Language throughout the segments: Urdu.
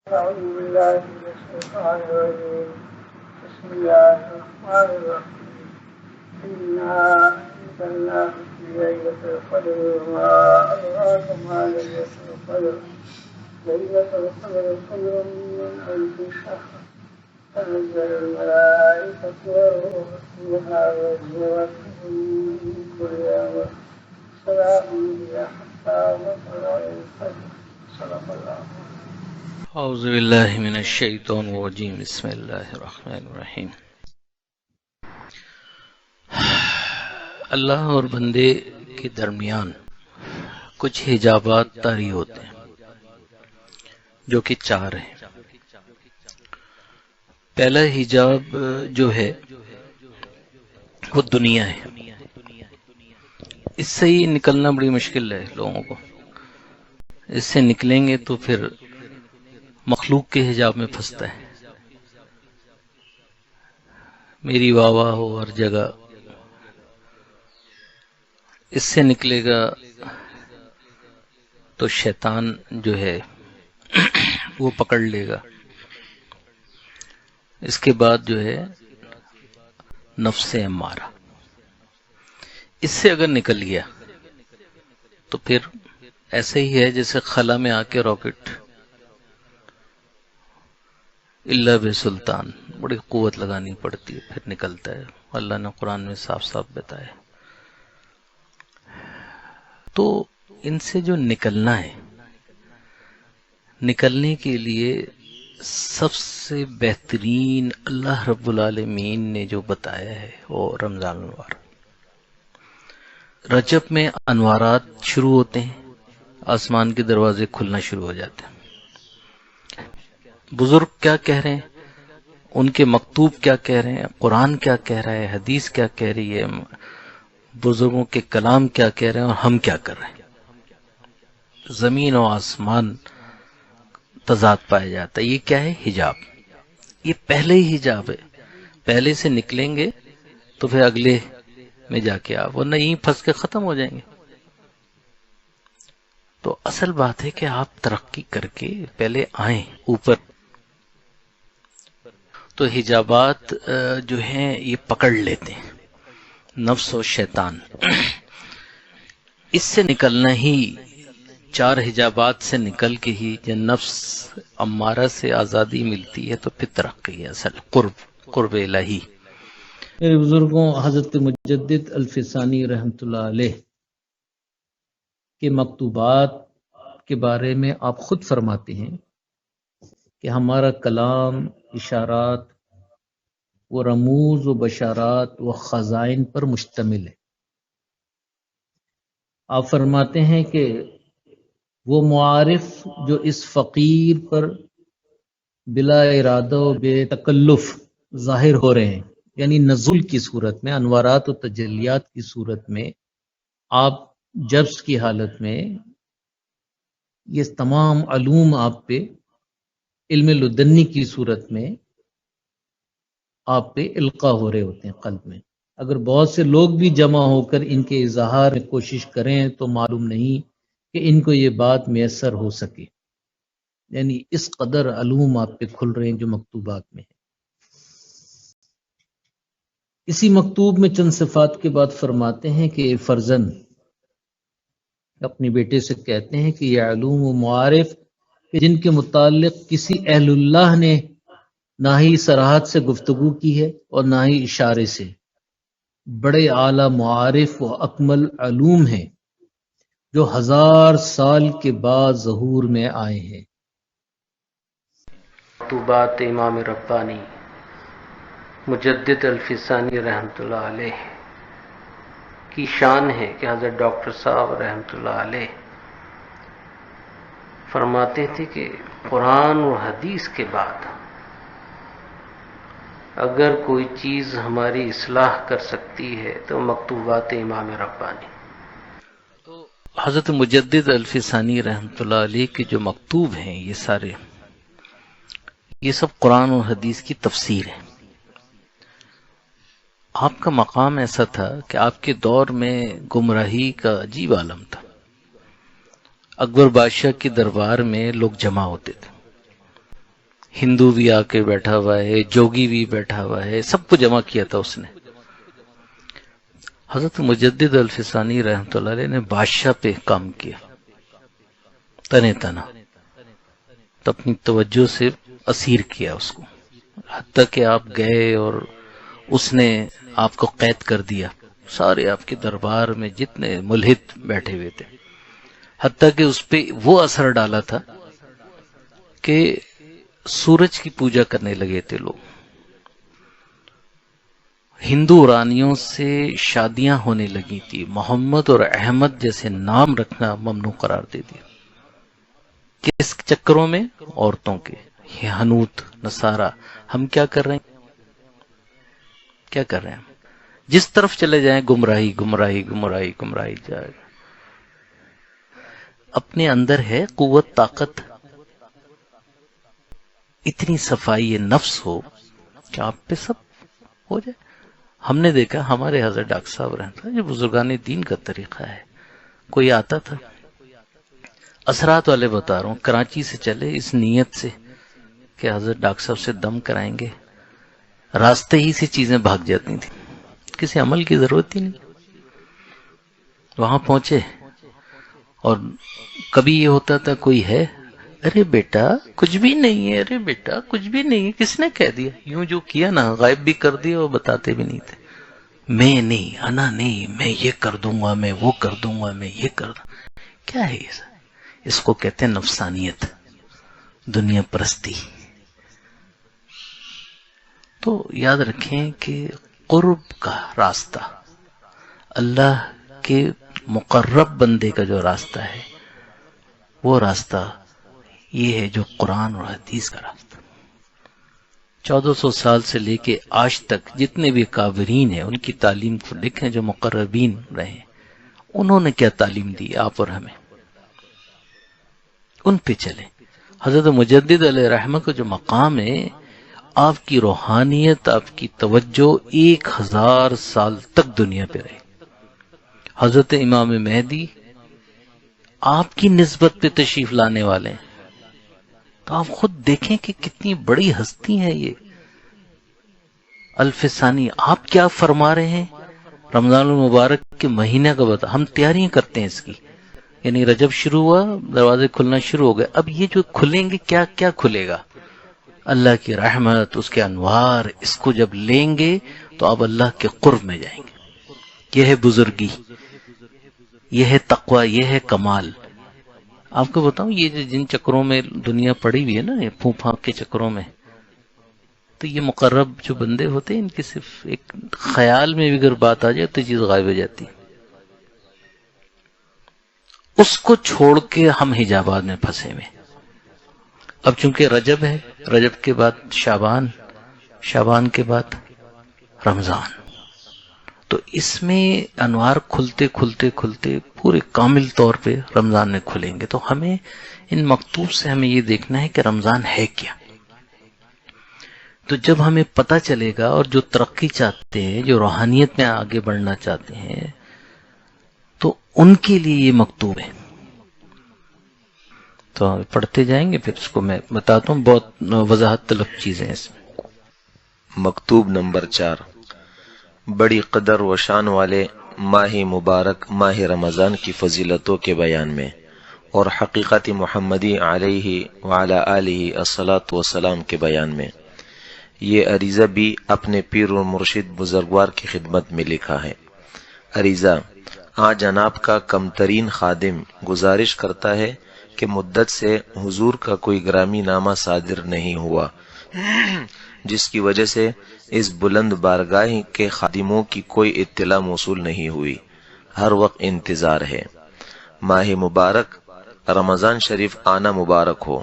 أعوذ بالله من الشيطان الرجيم بسم الله الرحمن الرحيم إنا أنزلناه في ليلة القدر وما أدراك ما ليلة القدر ليلة القدر خير من ألف شهر تنزل الملائكة والروح فيها بإذن ربهم من كل أمر سلام هي حتى مطلع الفجر صدق الله. اعوذ باللہ من الشیطان الرجیم بسم اللہ الرحمن الرحیم. اللہ اور بندے کے درمیان کچھ حجابات طاری ہوتے ہیں جو کہ 4 ہیں. پہلا حجاب جو ہے وہ دنیا ہے. اس سے ہی نکلنا بڑی مشکل ہے لوگوں کو. اس سے نکلیں گے تو پھر مخلوق کے حجاب میں پھنستا ہے. میری واہ واہ ہو ہر جگہ. اس سے نکلے گا تو شیطان جو ہے وہ پکڑ لے گا. اس کے بعد جو ہے نفس امارہ. اس سے اگر نکل گیا تو پھر ایسے ہی ہے جیسے خلا میں آ کے راکٹ. اللہ بسلطان بڑی قوت لگانی پڑتی ہے پھر نکلتا ہے. اللہ نے قرآن میں صاف صاف بتایا. تو ان سے جو نکلنا ہے، نکلنے کے لیے سب سے بہترین اللہ رب العالمین نے جو بتایا ہے وہ رمضان الانوار. رجب میں انوارات شروع ہوتے ہیں، آسمان کے دروازے کھلنا شروع ہو جاتے ہیں. بزرگ کیا کہہ رہے ہیں، ان کے مکتوب کیا کہہ رہے ہیں، قرآن کیا کہہ رہا ہے، حدیث کیا کہہ رہی ہے، بزرگوں کے کلام کیا کہہ رہے ہیں اور ہم کیا کر رہے ہیں. زمین و آسمان تضاد پایا جاتا ہے. یہ کیا ہے؟ حجاب. یہ پہلے ہی حجاب ہے. پہلے سے نکلیں گے تو پھر اگلے میں جا کے آپ ورنہ یہیں پھنس کے ختم ہو جائیں گے. تو اصل بات ہے کہ آپ ترقی کر کے پہلے آئیں اوپر. تو حجابات جو ہیں یہ پکڑ لیتے ہیں نفس و شیطان. اس سے نکلنا ہی 4 حجابات سے نکل کے ہی جب نفس امارہ سے آزادی ملتی ہے تو پھر ترقی ہے. اصل قرب الہی. میرے بزرگوں، حضرت مجدد الفسانی رحمۃ اللہ علیہ کے مکتوبات کے بارے میں آپ خود فرماتے ہیں کہ ہمارا کلام اشارات و رموز و بشارات و خزائن پر مشتمل ہے. آپ فرماتے ہیں کہ وہ معارف جو اس فقیر پر بلا ارادہ و بے تکلف ظاہر ہو رہے ہیں، یعنی نزول کی صورت میں، انوارات و تجلیات کی صورت میں، آپ جبس کی حالت میں یہ تمام علوم آپ پہ علم لدنی کی صورت میں آپ پہ القاء ہو رہے ہوتے ہیں قلب میں. اگر بہت سے لوگ بھی جمع ہو کر ان کے اظہار میں کوشش کریں تو معلوم نہیں کہ ان کو یہ بات میسر ہو سکے. یعنی اس قدر علوم آپ پہ کھل رہے ہیں جو مکتوبات میں ہیں. اسی مکتوب میں چند صفات کے بعد فرماتے ہیں کہ فرزند اپنے بیٹے سے کہتے ہیں کہ یہ علوم و معارف جن کے متعلق کسی اہل اللہ نے نہ ہی صراحت سے گفتگو کی ہے اور نہ ہی اشارے سے، بڑے اعلیٰ معارف و اکمل علوم ہیں جو 1000 سال کے بعد ظہور میں آئے ہیں. مکتوبات امام ربانی مجدد الفسانی رحمۃ اللہ علیہ کی شان ہے کہ حضرت ڈاکٹر صاحب رحمۃ اللہ علیہ فرماتے تھے کہ قرآن و حدیث کے بعد اگر کوئی چیز ہماری اصلاح کر سکتی ہے تو مکتوبات امام ربانی. تو حضرت مجدد الفسانی رحمۃ اللہ علیہ کے جو مکتوب ہیں یہ سارے، یہ سب قرآن و حدیث کی تفسیر ہے. آپ کا مقام ایسا تھا کہ آپ کے دور میں گمراہی کا عجیب عالم تھا. اکبر بادشاہ کے دربار میں لوگ جمع ہوتے تھے. ہندو بھی آ کے بیٹھا ہوا ہے، جوگی بھی بیٹھا ہوا ہے، سب کو جمع کیا تھا اس نے۔ حضرت مجدد الفسانی رحمۃ اللہ علیہ نے بادشاہ پہ کام کیا تنے تنا، تو اپنی توجہ سے اسیر کیا اس کو، حتیٰ کہ آپ گئے اور اس نے آپ کو قید کر دیا، سارے آپ کے دربار میں جتنے ملحد بیٹھے ہوئے تھے، حتیٰ کہ اس پہ وہ اثر ڈالا تھا کہ سورج کی پوجا کرنے لگے تھے لوگ، ہندو رانیوں سے شادیاں ہونے لگی تھی، محمد اور احمد جیسے نام رکھنا ممنوع قرار دے دیا۔ کس چکروں میں؟ عورتوں کے، یہ حنوت نصارہ۔ ہم کیا کر رہے ہیں؟ کیا کر رہے ہیں؟ جس طرف چلے جائیں گمراہی گمراہی گمراہی گمراہی جائے۔ اپنے اندر ہے قوت، طاقت، اتنی صفائی نفس ہو کہ آپ پہ سب ہو جائے۔ ہم نے دیکھا ہمارے حضرت ڈاکٹر صاحب رہتا جو بزرگان دین کا طریقہ ہے، کوئی آتا تھا، اثرات والے بتا رہا ہوں، کراچی سے چلے اس نیت سے کہ حضرت ڈاکٹر صاحب سے دم کرائیں گے، راستے ہی سے چیزیں بھاگ جاتی تھیں، کسی عمل کی ضرورت ہی نہیں۔ وہاں پہنچے اور کبھی یہ ہوتا تھا کوئی ہے، ارے بیٹا کچھ بھی نہیں ہے، ارے بیٹا کچھ بھی نہیں ہے، کس نے کہہ دیا؟ یوں جو کیا نا، غائب بھی کر دیا اور بتاتے بھی نہیں تھے۔ میں نہیں، انا نہیں، میں یہ کر دوں گا، میں وہ کر دوں گا، میں یہ کر دوں۔ کیا ہے یہ؟ اس کو کہتے ہیں نفسانیت، دنیا پرستی۔ تو یاد رکھیں کہ قرب کا راستہ، اللہ کے مقرب بندے کا جو راستہ ہے، وہ راستہ یہ ہے جو قرآن اور حدیث کا راستہ۔ 1400 سال سے لے کے آج تک جتنے بھی کابرین ہیں ان کی تعلیم کو لکھیں، جو مقربین رہے انہوں نے کیا تعلیم دی آپ اور ہمیں، ان پہ چلیں۔ حضرت مجدد علیہ رحمہ کا جو مقام ہے، آپ کی روحانیت، آپ کی توجہ 1000 سال تک دنیا پہ رہے۔ حضرت امام مہدی آپ کی نسبت پہ تشریف لانے والے ہیں، تو آپ خود دیکھیں کہ کتنی بڑی ہستی ہے یہ الفسانی۔ آپ کیا فرما رہے ہیں؟ رمضان المبارک کے مہینے کا بتا، ہم تیاریاں کرتے ہیں اس کی، یعنی رجب شروع ہوا، دروازے کھلنا شروع ہو گئے، اب یہ جو کھلیں گے کیا کیا کھلے گا؟ اللہ کی رحمت، اس کے انوار، اس کو جب لیں گے تو آپ اللہ کے قرب میں جائیں گے۔ یہ ہے بزرگی، یہ ہے تقوی، یہ ہے کمال۔ آپ کو بتاؤں، یہ جن چکروں میں دنیا پڑی ہوئی ہے نا، یہ پھونک پھانک کے چکروں میں، تو یہ مقرب جو بندے ہوتے ہیں ان کی صرف ایک خیال میں بھی اگر بات آ جائے تو چیز غائب ہو جاتی، اس کو چھوڑ کے ہم حجابات میں پھنسے ہوئے۔ اب چونکہ رجب ہے، رجب کے بعد شعبان، شعبان کے بعد رمضان، تو اس میں انوار کھلتے کھلتے کھلتے پورے کامل طور پہ رمضان میں کھلیں گے۔ تو ہمیں ان مکتوب سے ہمیں یہ دیکھنا ہے کہ رمضان ہے کیا۔ تو جب ہمیں پتہ چلے گا، اور جو ترقی چاہتے ہیں، جو روحانیت میں آگے بڑھنا چاہتے ہیں، تو ان کے لیے یہ مکتوب ہے۔ تو پڑھتے جائیں گے، پھر اس کو میں بتاتا ہوں، بہت وضاحت طلب چیزیں اس میں۔ مکتوب نمبر 4، بڑی قدر و شان والے ماہ مبارک ماہ رمضان کی فضیلتوں کے بیان میں اور حقیقت محمدی علیہ وعلی آلہ الصلاۃ والسلام کے بیان میں یہ عریضہ بھی اپنے پیر و مرشد بزرگوار کی خدمت میں لکھا ہے۔ عریضہ جناب کا کم ترین خادم گزارش کرتا ہے کہ مدت سے حضور کا کوئی گرامی نامہ صادر نہیں ہوا، جس کی وجہ سے اس بلند بارگاہ کے خادموں کی کوئی اطلاع موصول نہیں ہوئی۔ ہر وقت انتظار ہے۔ ماہ مبارک رمضان شریف آنا مبارک ہو۔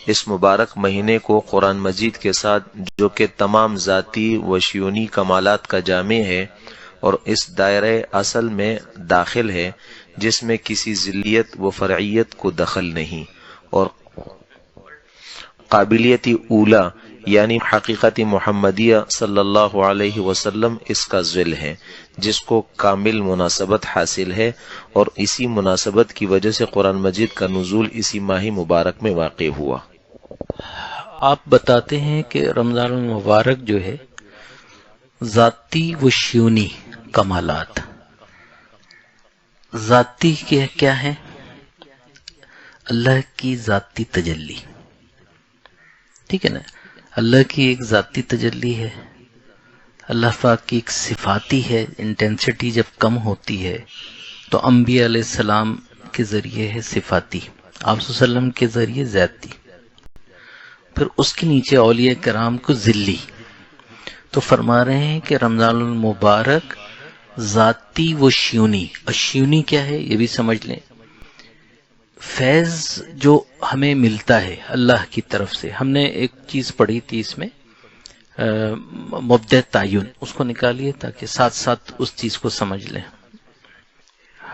اس مبارک مہینے کو قرآن مجید کے ساتھ، جو کہ تمام ذاتی و شیونی کمالات کا جامع ہے اور اس دائرہ اصل میں داخل ہے جس میں کسی ذلیت و فرعیت کو دخل نہیں، اور قابلیتی اولا یعنی حقیقت محمدیہ صلی اللہ علیہ وسلم اس کا ذل ہے، جس کو کامل مناسبت حاصل ہے، اور اسی مناسبت کی وجہ سے قرآن مجید کا نزول اسی ماہ مبارک میں واقع ہوا۔ آپ بتاتے ہیں کہ رمضان المبارک جو ہے ذاتی و شیونی کمالات، ذاتی کیا ہے؟ اللہ کی ذاتی تجلی، ٹھیک ہے نا، اللہ کی ایک ذاتی تجلی ہے، اللہ پاک کی ایک صفاتی ہے، انٹینسٹی جب کم ہوتی ہے تو انبیاء علیہ السلام کے ذریعے ہے صفاتی، آپ صلی اللہ علیہ وسلم کے ذریعے ذاتی، پھر اس کے نیچے اولیاء کرام کو ذلی۔ تو فرما رہے ہیں کہ رمضان المبارک ذاتی و شیونی، اور شیونی کیا ہے یہ بھی سمجھ لیں، فیض جو ہمیں ملتا ہے اللہ کی طرف سے۔ ہم نے ایک چیز پڑھی تھی اس میں مبدأ تعین، اس کو نکالیے تاکہ ساتھ ساتھ اس چیز کو سمجھ لیں۔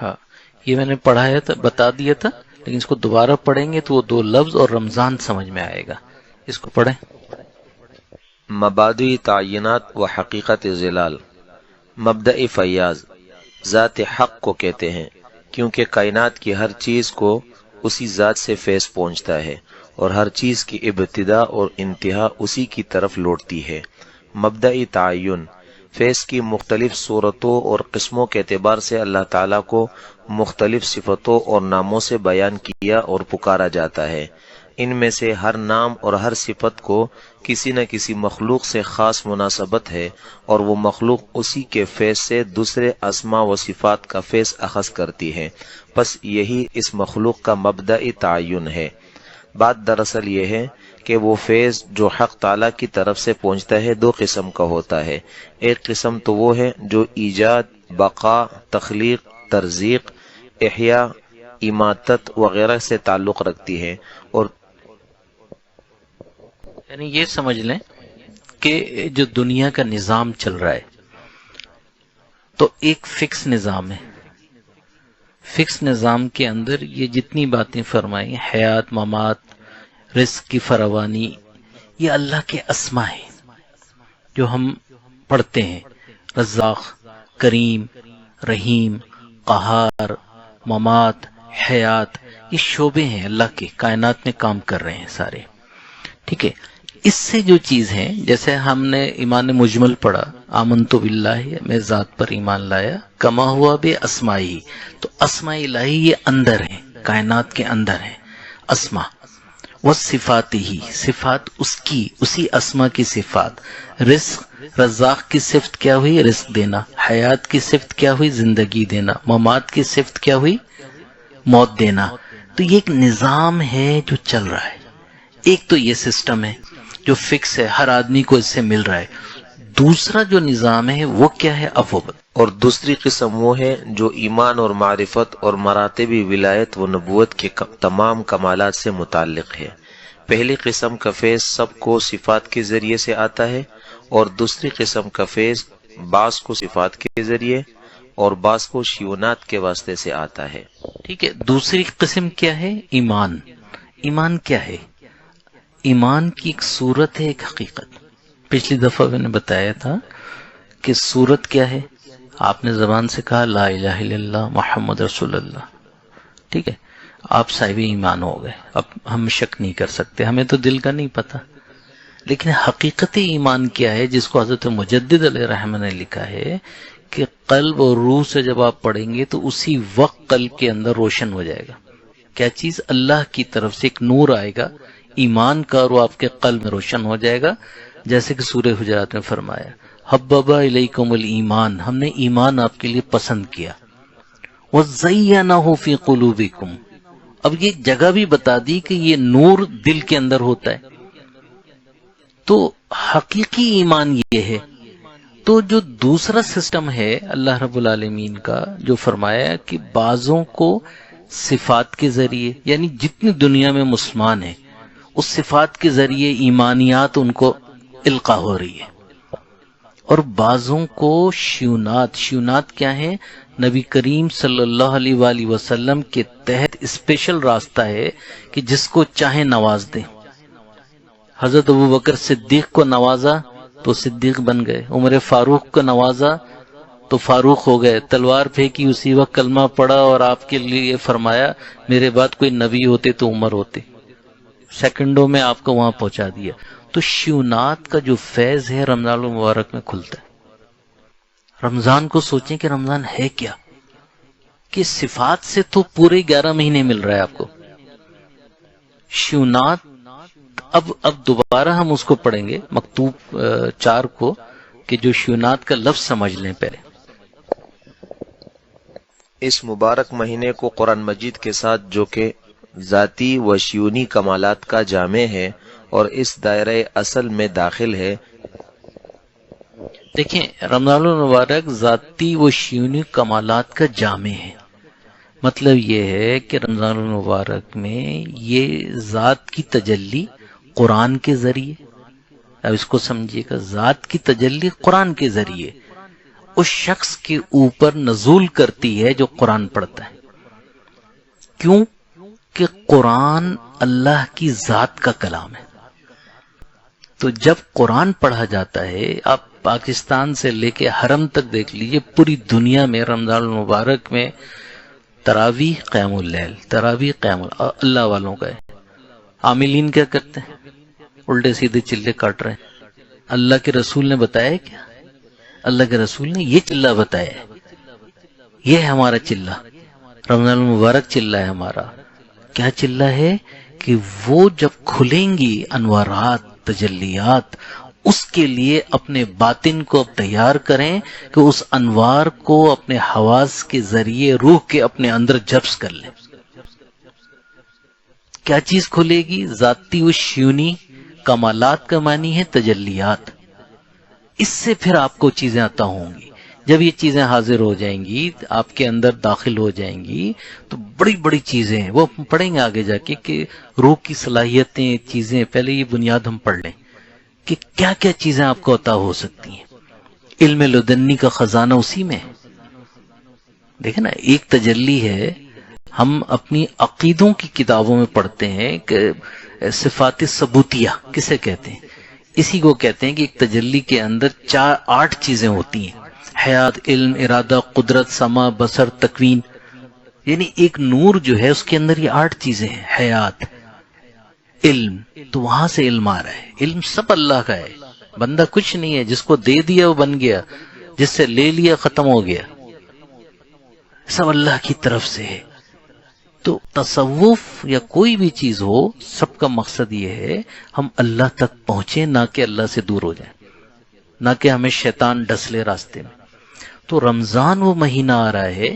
ہاں یہ میں نے پڑھایا تھا، بتا دیا تھا، لیکن اس کو دوبارہ پڑھیں گے تو وہ دو لفظ اور رمضان سمجھ میں آئے گا۔ اس کو پڑھیں۔ مبادئ تعینات و حقیقت ظلال۔ مبدأ فیاض ذات حق کو کہتے ہیں، کیونکہ کائنات کی ہر چیز کو اسی ذات سے فیض پہنچتا ہے اور ہر چیز کی ابتدا اور انتہا اسی کی طرف لوٹتی ہے۔ مبدأ تعین فیض کی مختلف صورتوں اور قسموں کے اعتبار سے اللہ تعالیٰ کو مختلف صفتوں اور ناموں سے بیان کیا اور پکارا جاتا ہے۔ ان میں سے ہر نام اور ہر صفت کو کسی نہ کسی مخلوق سے خاص مناسبت ہے، اور وہ مخلوق اسی کے فیض سے دوسرے اسماء و صفات کا فیض اخذ کرتی ہے، پس یہی اس مخلوق کا مبدأ تعین ہے۔ بات دراصل یہ ہے کہ وہ فیض جو حق تعالیٰ کی طرف سے پہنچتا ہے دو قسم کا ہوتا ہے۔ ایک قسم تو وہ ہے جو ایجاد، بقا، تخلیق، ترزیق، احیاء، اماتت وغیرہ سے تعلق رکھتی ہے، اور یعنی یہ سمجھ لیں کہ جو دنیا کا نظام چل رہا ہے تو ایک فکس نظام ہے، فکس نظام کے اندر یہ جتنی باتیں فرمائی، حیات، ممات، رزق کی فراوانی، یہ اللہ کے اسما ہیں جو ہم پڑھتے ہیں، رزاق، کریم، رحیم، قہار، ممات، حیات، یہ شعبے ہیں اللہ کے، کائنات میں کام کر رہے ہیں سارے، ٹھیک ہے۔ اس سے جو چیز ہیں، جیسے ہم نے ایمان مجمل پڑھا، آمنت باللہ، میں ذات پر ایمان لایا، کما ہوا بے اسمائی، تو اسماء الہی یہ اندر ہیں، کائنات کے اندر ہیں اسما، وہ صفات ہی، صفات اس کی، اسی اسما کی صفات۔ رزق، رزاق کی صفت کیا ہوئی؟ رزق دینا۔ حیات کی صفت کیا ہوئی؟ زندگی دینا۔ ممات کی صفت کیا ہوئی؟ موت دینا۔ تو یہ ایک نظام ہے جو چل رہا ہے۔ ایک تو یہ سسٹم ہے جو فکس ہے، ہر آدمی کو اس سے مل رہا ہے۔ دوسرا جو نظام ہے وہ کیا ہے؟ افوبت۔ اور دوسری قسم وہ ہے جو ایمان اور معرفت اور مراتب ولایت و نبوت کے تمام کمالات سے متعلق ہے۔ پہلی قسم کا فیض سب کو صفات کے ذریعے سے آتا ہے، اور دوسری قسم کا فیض بعض کو صفات کے ذریعے اور بعض کو شیونات کے واسطے سے آتا ہے۔ ٹھیک ہے۔ دوسری قسم کیا ہے؟ ایمان۔ ایمان کیا ہے؟ ایمان کی ایک صورت ہے، ایک حقیقت۔ پچھلی دفعہ میں نے بتایا تھا کہ صورت کیا ہے، آپ نے زبان سے کہا لا الہ الا اللہ محمد رسول اللہ، ٹھیک ہے، آپ صاحب ایمان ہو گئے، اب ہم شک نہیں کر سکتے، ہمیں تو دل کا نہیں پتا۔ لیکن حقیقت ایمان کیا ہے، جس کو حضرت مجدد علیہ رحمہ نے لکھا ہے کہ قلب اور روح سے جب آپ پڑھیں گے تو اسی وقت قلب کے اندر روشن ہو جائے گا۔ کیا چیز؟ اللہ کی طرف سے ایک نور آئے گا ایمان کا، اور وہ آپ کے قلب میں روشن ہو جائے گا، جیسے کہ سورہ حجرات میں فرمایا حبب الیکم الایمان، ہم نے ایمان آپ کے لیے پسند کیا، وزینہ فی قلوبکم، اب یہ جگہ بھی بتا دی کہ یہ نور دل کے اندر ہوتا ہے۔ تو حقیقی ایمان یہ ہے۔ تو جو دوسرا سسٹم ہے اللہ رب العالمین کا، جو فرمایا کہ بعضوں کو صفات کے ذریعے، یعنی جتنی دنیا میں مسلمان ہیں اس صفات کے ذریعے ایمانیات ان کو القا ہو رہی ہے، اور بعضوں کو شیونات۔ شیونات کیا ہے؟ نبی کریم صلی اللہ علیہ وآلہ وسلم کے تحت اسپیشل راستہ ہے کہ جس کو چاہے نواز دیں۔ حضرت ابوبکر صدیق کو نوازا تو صدیق بن گئے، عمر فاروق کو نوازا تو فاروق ہو گئے، تلوار پھینکی اسی وقت کلمہ پڑا اور آپ کے لیے فرمایا میرے بعد کوئی نبی ہوتے تو عمر ہوتے۔ سیکنڈوں میں آپ کو وہاں پہنچا دیا. تو شیونات کا جو فیض ہے رمضان المبارک میں کھلتا ہے. رمضان کو سوچیں کہ رمضان ہے کیا، کہ صفات سے تو پورے 11 مہینے مل رہا ہے آپ کو. شیونات اب دوبارہ ہم اس کو پڑھیں گے مکتوب 4 کو، کہ جو شیونات کا لفظ سمجھ لیں پہلے. اس مبارک مہینے کو قرآن مجید کے ساتھ جو کہ ذاتی و شیونی کمالات کا جامع ہے اور اس دائرہ اصل میں داخل ہے. دیکھیں رمضان المبارک ذاتی و شیونی کمالات کا جامع ہے. مطلب یہ ہے کہ رمضان المبارک میں یہ ذات کی تجلی قرآن کے ذریعے، اب اس کو سمجھیے گا، ذات کی تجلی قرآن کے ذریعے اس شخص کے اوپر نزول کرتی ہے جو قرآن پڑھتا ہے. کیوں کہ قرآن اللہ کی ذات کا کلام ہے. تو جب قرآن پڑھا جاتا ہے، آپ پاکستان سے لے کے حرم تک دیکھ لیجئے، پوری دنیا میں رمضان المبارک میں تراویح قیام اللیل، تراویح قیام اللہ والوں کا ہے. عاملین کیا کرتے ہیں؟ الٹے سیدھے چلے کاٹ رہے ہیں. اللہ کے رسول نے بتایا کیا؟ اللہ کے رسول نے یہ چلہ بتایا ہے، یہ ہے ہمارا چلہ، رمضان المبارک چلہ ہے ہمارا. کیا چلہ ہے؟ کہ وہ جب کھلیں گی انوارات، تجلیات، اس کے لیے اپنے باطن کو اب تیار کریں کہ اس انوار کو اپنے حواس کے ذریعے روح کے اپنے اندر جبس کر لیں. کیا چیز کھلے گی؟ ذاتی و شیونی کمالات کا معنی ہے تجلیات. اس سے پھر آپ کو چیزیں عطا ہوں گی. جب یہ چیزیں حاضر ہو جائیں گی، آپ کے اندر داخل ہو جائیں گی، تو بڑی بڑی چیزیں ہیں، وہ پڑھیں گے آگے جا کے کہ روح کی صلاحیتیں، چیزیں. پہلے یہ بنیاد ہم پڑھ لیں کہ کیا کیا چیزیں آپ کو عطا ہو سکتی ہیں. علم لدنی کا خزانہ اسی میں ہے. دیکھیں نا، ایک تجلی ہے، ہم اپنی عقیدوں کی کتابوں میں پڑھتے ہیں کہ صفات ثبوتیہ کسے کہتے ہیں؟ اسی کو کہتے ہیں کہ ایک تجلی کے اندر 8 چیزیں ہوتی ہیں: حیات، علم، ارادہ، قدرت، سمع، بصر، تکوین. یعنی ایک نور جو ہے اس کے اندر یہ 8 چیزیں ہیں. حیات، علم، تو وہاں سے علم آ رہا ہے. علم سب اللہ کا ہے، بندہ کچھ نہیں ہے. جس کو دے دیا وہ بن گیا، جس سے لے لیا ختم ہو گیا. سب اللہ کی طرف سے ہے. تو تصوف یا کوئی بھی چیز ہو، سب کا مقصد یہ ہے ہم اللہ تک پہنچیں، نہ کہ اللہ سے دور ہو جائیں، نہ کہ ہمیں شیطان ڈس لے راستے میں. تو رمضان وہ مہینہ آ رہا ہے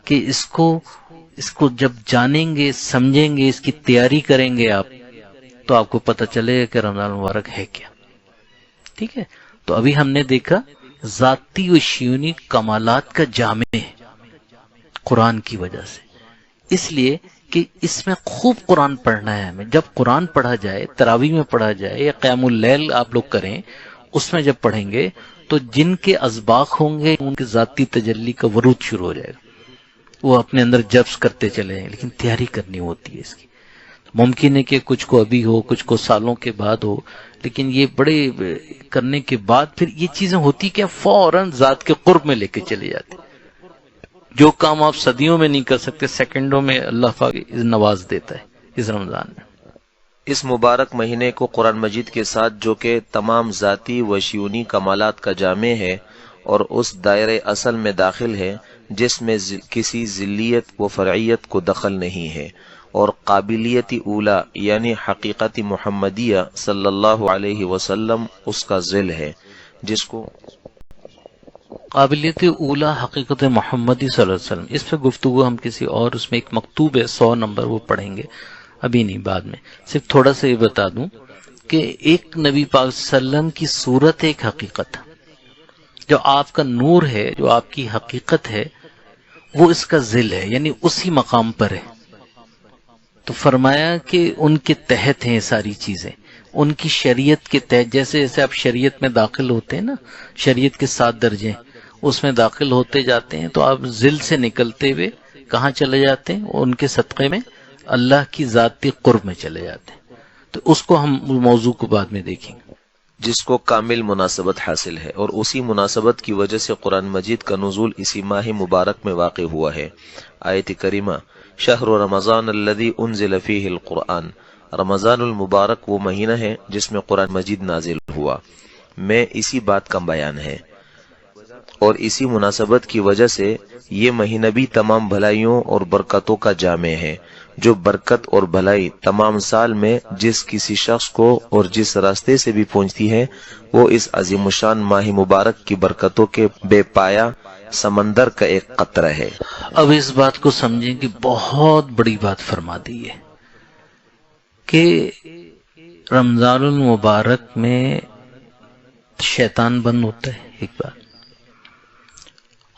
کہ اس کو جب جانیں گے، سمجھیں گے، اس کی تیاری کریں گے آپ، تو آپ کو پتہ چلے گا کہ رمضان مبارک ہے کیا. ٹھیک ہے. تو ابھی ہم نے دیکھا ذاتی و شیونی کمالات کا جامع ہے قرآن کی وجہ سے. اس لیے کہ اس میں خوب قرآن پڑھنا ہے ہمیں. جب قرآن پڑھا جائے، تراویح میں پڑھا جائے یا قیام اللیل آپ لوگ کریں، اس میں جب پڑھیں گے تو جن کے اسباق ہوں گے ان کے ذاتی تجلی کا ورود شروع ہو جائے گا. وہ اپنے اندر جبس کرتے چلے ہیں، لیکن تیاری کرنی ہوتی ہے اس کی. ممکن ہے کہ کچھ کو ابھی ہو، کچھ کو سالوں کے بعد ہو، لیکن یہ بڑے کرنے کے بعد پھر یہ چیزیں ہوتی کیا فوراً ذات کے قرب میں لے کے چلی جاتی. جو کام آپ صدیوں میں نہیں کر سکتے، سیکنڈوں میں اللہ پاک نواز دیتا ہے اس رمضان میں. اس مبارک مہینے کو قرآن مجید کے ساتھ جو کہ تمام ذاتی و شیونی کمالات کا جامع ہے اور اس دائرہ اصل میں داخل ہے جس میں کسی ذلیت و فرعیت کو دخل نہیں ہے، اور قابلیت اولا یعنی حقیقت محمدیہ صلی اللہ علیہ وسلم اس کا ذل ہے، جس کو قابلیت اولا حقیقت محمدی صلی اللہ علیہ وسلم. اس پہ گفتگو ہم کسی اور، اس میں ایک مکتوب ہے 100 نمبر، وہ پڑھیں گے، ابھی نہیں، بعد میں. صرف تھوڑا سا یہ بتا دوں کہ ایک نبی پاک صلی اللہ علیہ وسلم کی صورت ایک حقیقت ہے. جو آپ کا نور ہے، جو آپ کی حقیقت ہے، وہ اس کا ذل ہے، یعنی اسی مقام پر ہے. تو فرمایا کہ ان کے تحت ہیں ساری چیزیں، ان کی شریعت کے تحت. جیسے جیسے آپ شریعت میں داخل ہوتے ہیں نا، شریعت کے 7 درجے اس میں داخل ہوتے جاتے ہیں، تو آپ ذل سے نکلتے ہوئے کہاں چلے جاتے ہیں؟ ان کے صدقے میں اللہ کی ذاتی قرب میں چلے جاتے ہیں. تو اس کو ہم موضوع کو بعد میں دیکھیں گے. جس کو کامل مناسبت حاصل ہے، اور اسی مناسبت کی وجہ سے قرآن مجید کا نزول اسی ماہ مبارک میں واقع ہوا ہے. آیت کریمہ شہر رمضان الذی انزل فیہ القرآن، رمضان المبارک وہ مہینہ ہے جس میں قرآن مجید نازل ہوا، میں اسی بات کا بیان ہے، اور اسی مناسبت کی وجہ سے یہ مہینہ بھی تمام بھلائیوں اور برکتوں کا جامع ہے، جو برکت اور بھلائی تمام سال میں جس کسی شخص کو اور جس راستے سے بھی پہنچتی ہے، وہ اس عظیم الشان ماہ مبارک کی برکتوں کے بے پایا سمندر کا ایک قطرہ ہے۔ اب اس بات کو سمجھیں کہ بہت بڑی بات فرما دی ہے کہ رمضان المبارک میں شیطان بند ہوتا ہے، ایک بار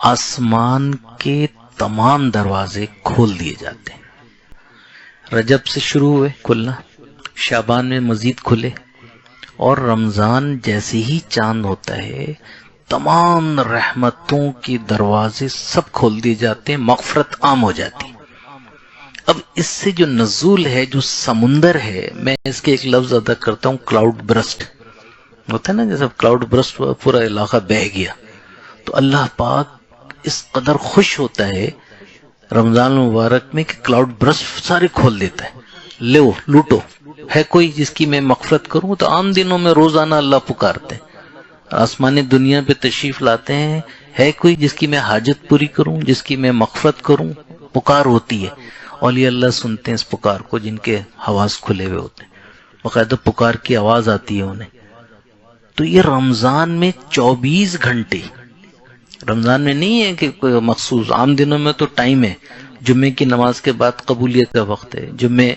آسمان کے تمام دروازے کھول دیے جاتے ہیں، رجب سے شروع ہوئے کھلنا، شعبان میں مزید کھلے، اور رمضان جیسے ہی چاند ہوتا ہے تمام رحمتوں کے دروازے سب کھول دیے جاتے ہیں، مغفرت عام ہو جاتی ہے۔ اب اس سے جو نزول ہے، جو سمندر ہے، میں اس کے ایک لفظ ادا کرتا ہوں، کلاؤڈ برسٹ ہوتا ہے نا، جیسے کلاؤڈ برسٹ پورا علاقہ بہہ گیا، تو اللہ پاک اس قدر خوش ہوتا ہے رمضان المبارک میں کہ کلاؤڈ برسٹ سارے کھول دیتا ہے، لو لوٹو، ہے کوئی جس کی میں مغفرت کروں؟ تو عام دنوں میں روزانہ اللہ پکارتے ہیں، آسمانی دنیا پہ تشریف لاتے ہیں، ہے کوئی جس کی میں حاجت پوری کروں، جس کی میں مغفرت کروں؟ پکار ہوتی ہے، اولیاء اللہ سنتے ہیں اس پکار کو، جن کے حواس کھلے ہوئے ہوتے ہیں، باقاعدہ پکار کی آواز آتی ہے انہیں۔ تو یہ رمضان میں 24 گھنٹے، رمضان میں نہیں ہے کہ کوئی مخصوص، عام دنوں میں تو ٹائم ہے، جمعے کی نماز کے بعد قبولیت کا وقت ہے، جمعے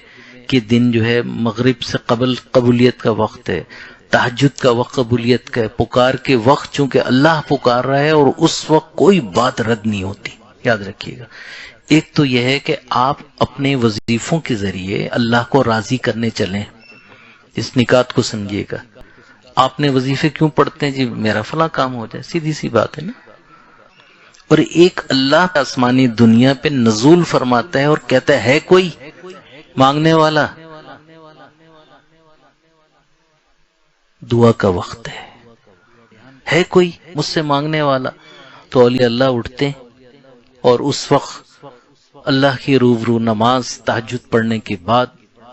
کے دن جو ہے مغرب سے قبل قبولیت کا وقت ہے، تہجد کا وقت قبولیت کا ہے، پکار کے وقت چونکہ اللہ پکار رہا ہے اور اس وقت کوئی بات رد نہیں ہوتی، یاد رکھیے گا۔ ایک تو یہ ہے کہ آپ اپنے وظیفوں کے ذریعے اللہ کو راضی کرنے چلیں، اس نکات کو سمجھیے گا۔ آپ نے وظیفے کیوں پڑھتے ہیں؟ جی میرا فلاں کام ہو جائے، سیدھی سی بات ہے نا۔ اور ایک اللہ آسمانی دنیا پہ نزول فرماتا ہے اور کہتا ہے کوئی مانگنے والا، دعا کا وقت ہے کوئی مجھ سے مانگنے والا؟ تو اولیاء اللہ اٹھتے اور اس وقت اللہ کی روبرو نماز تہجد پڑھنے کے بعد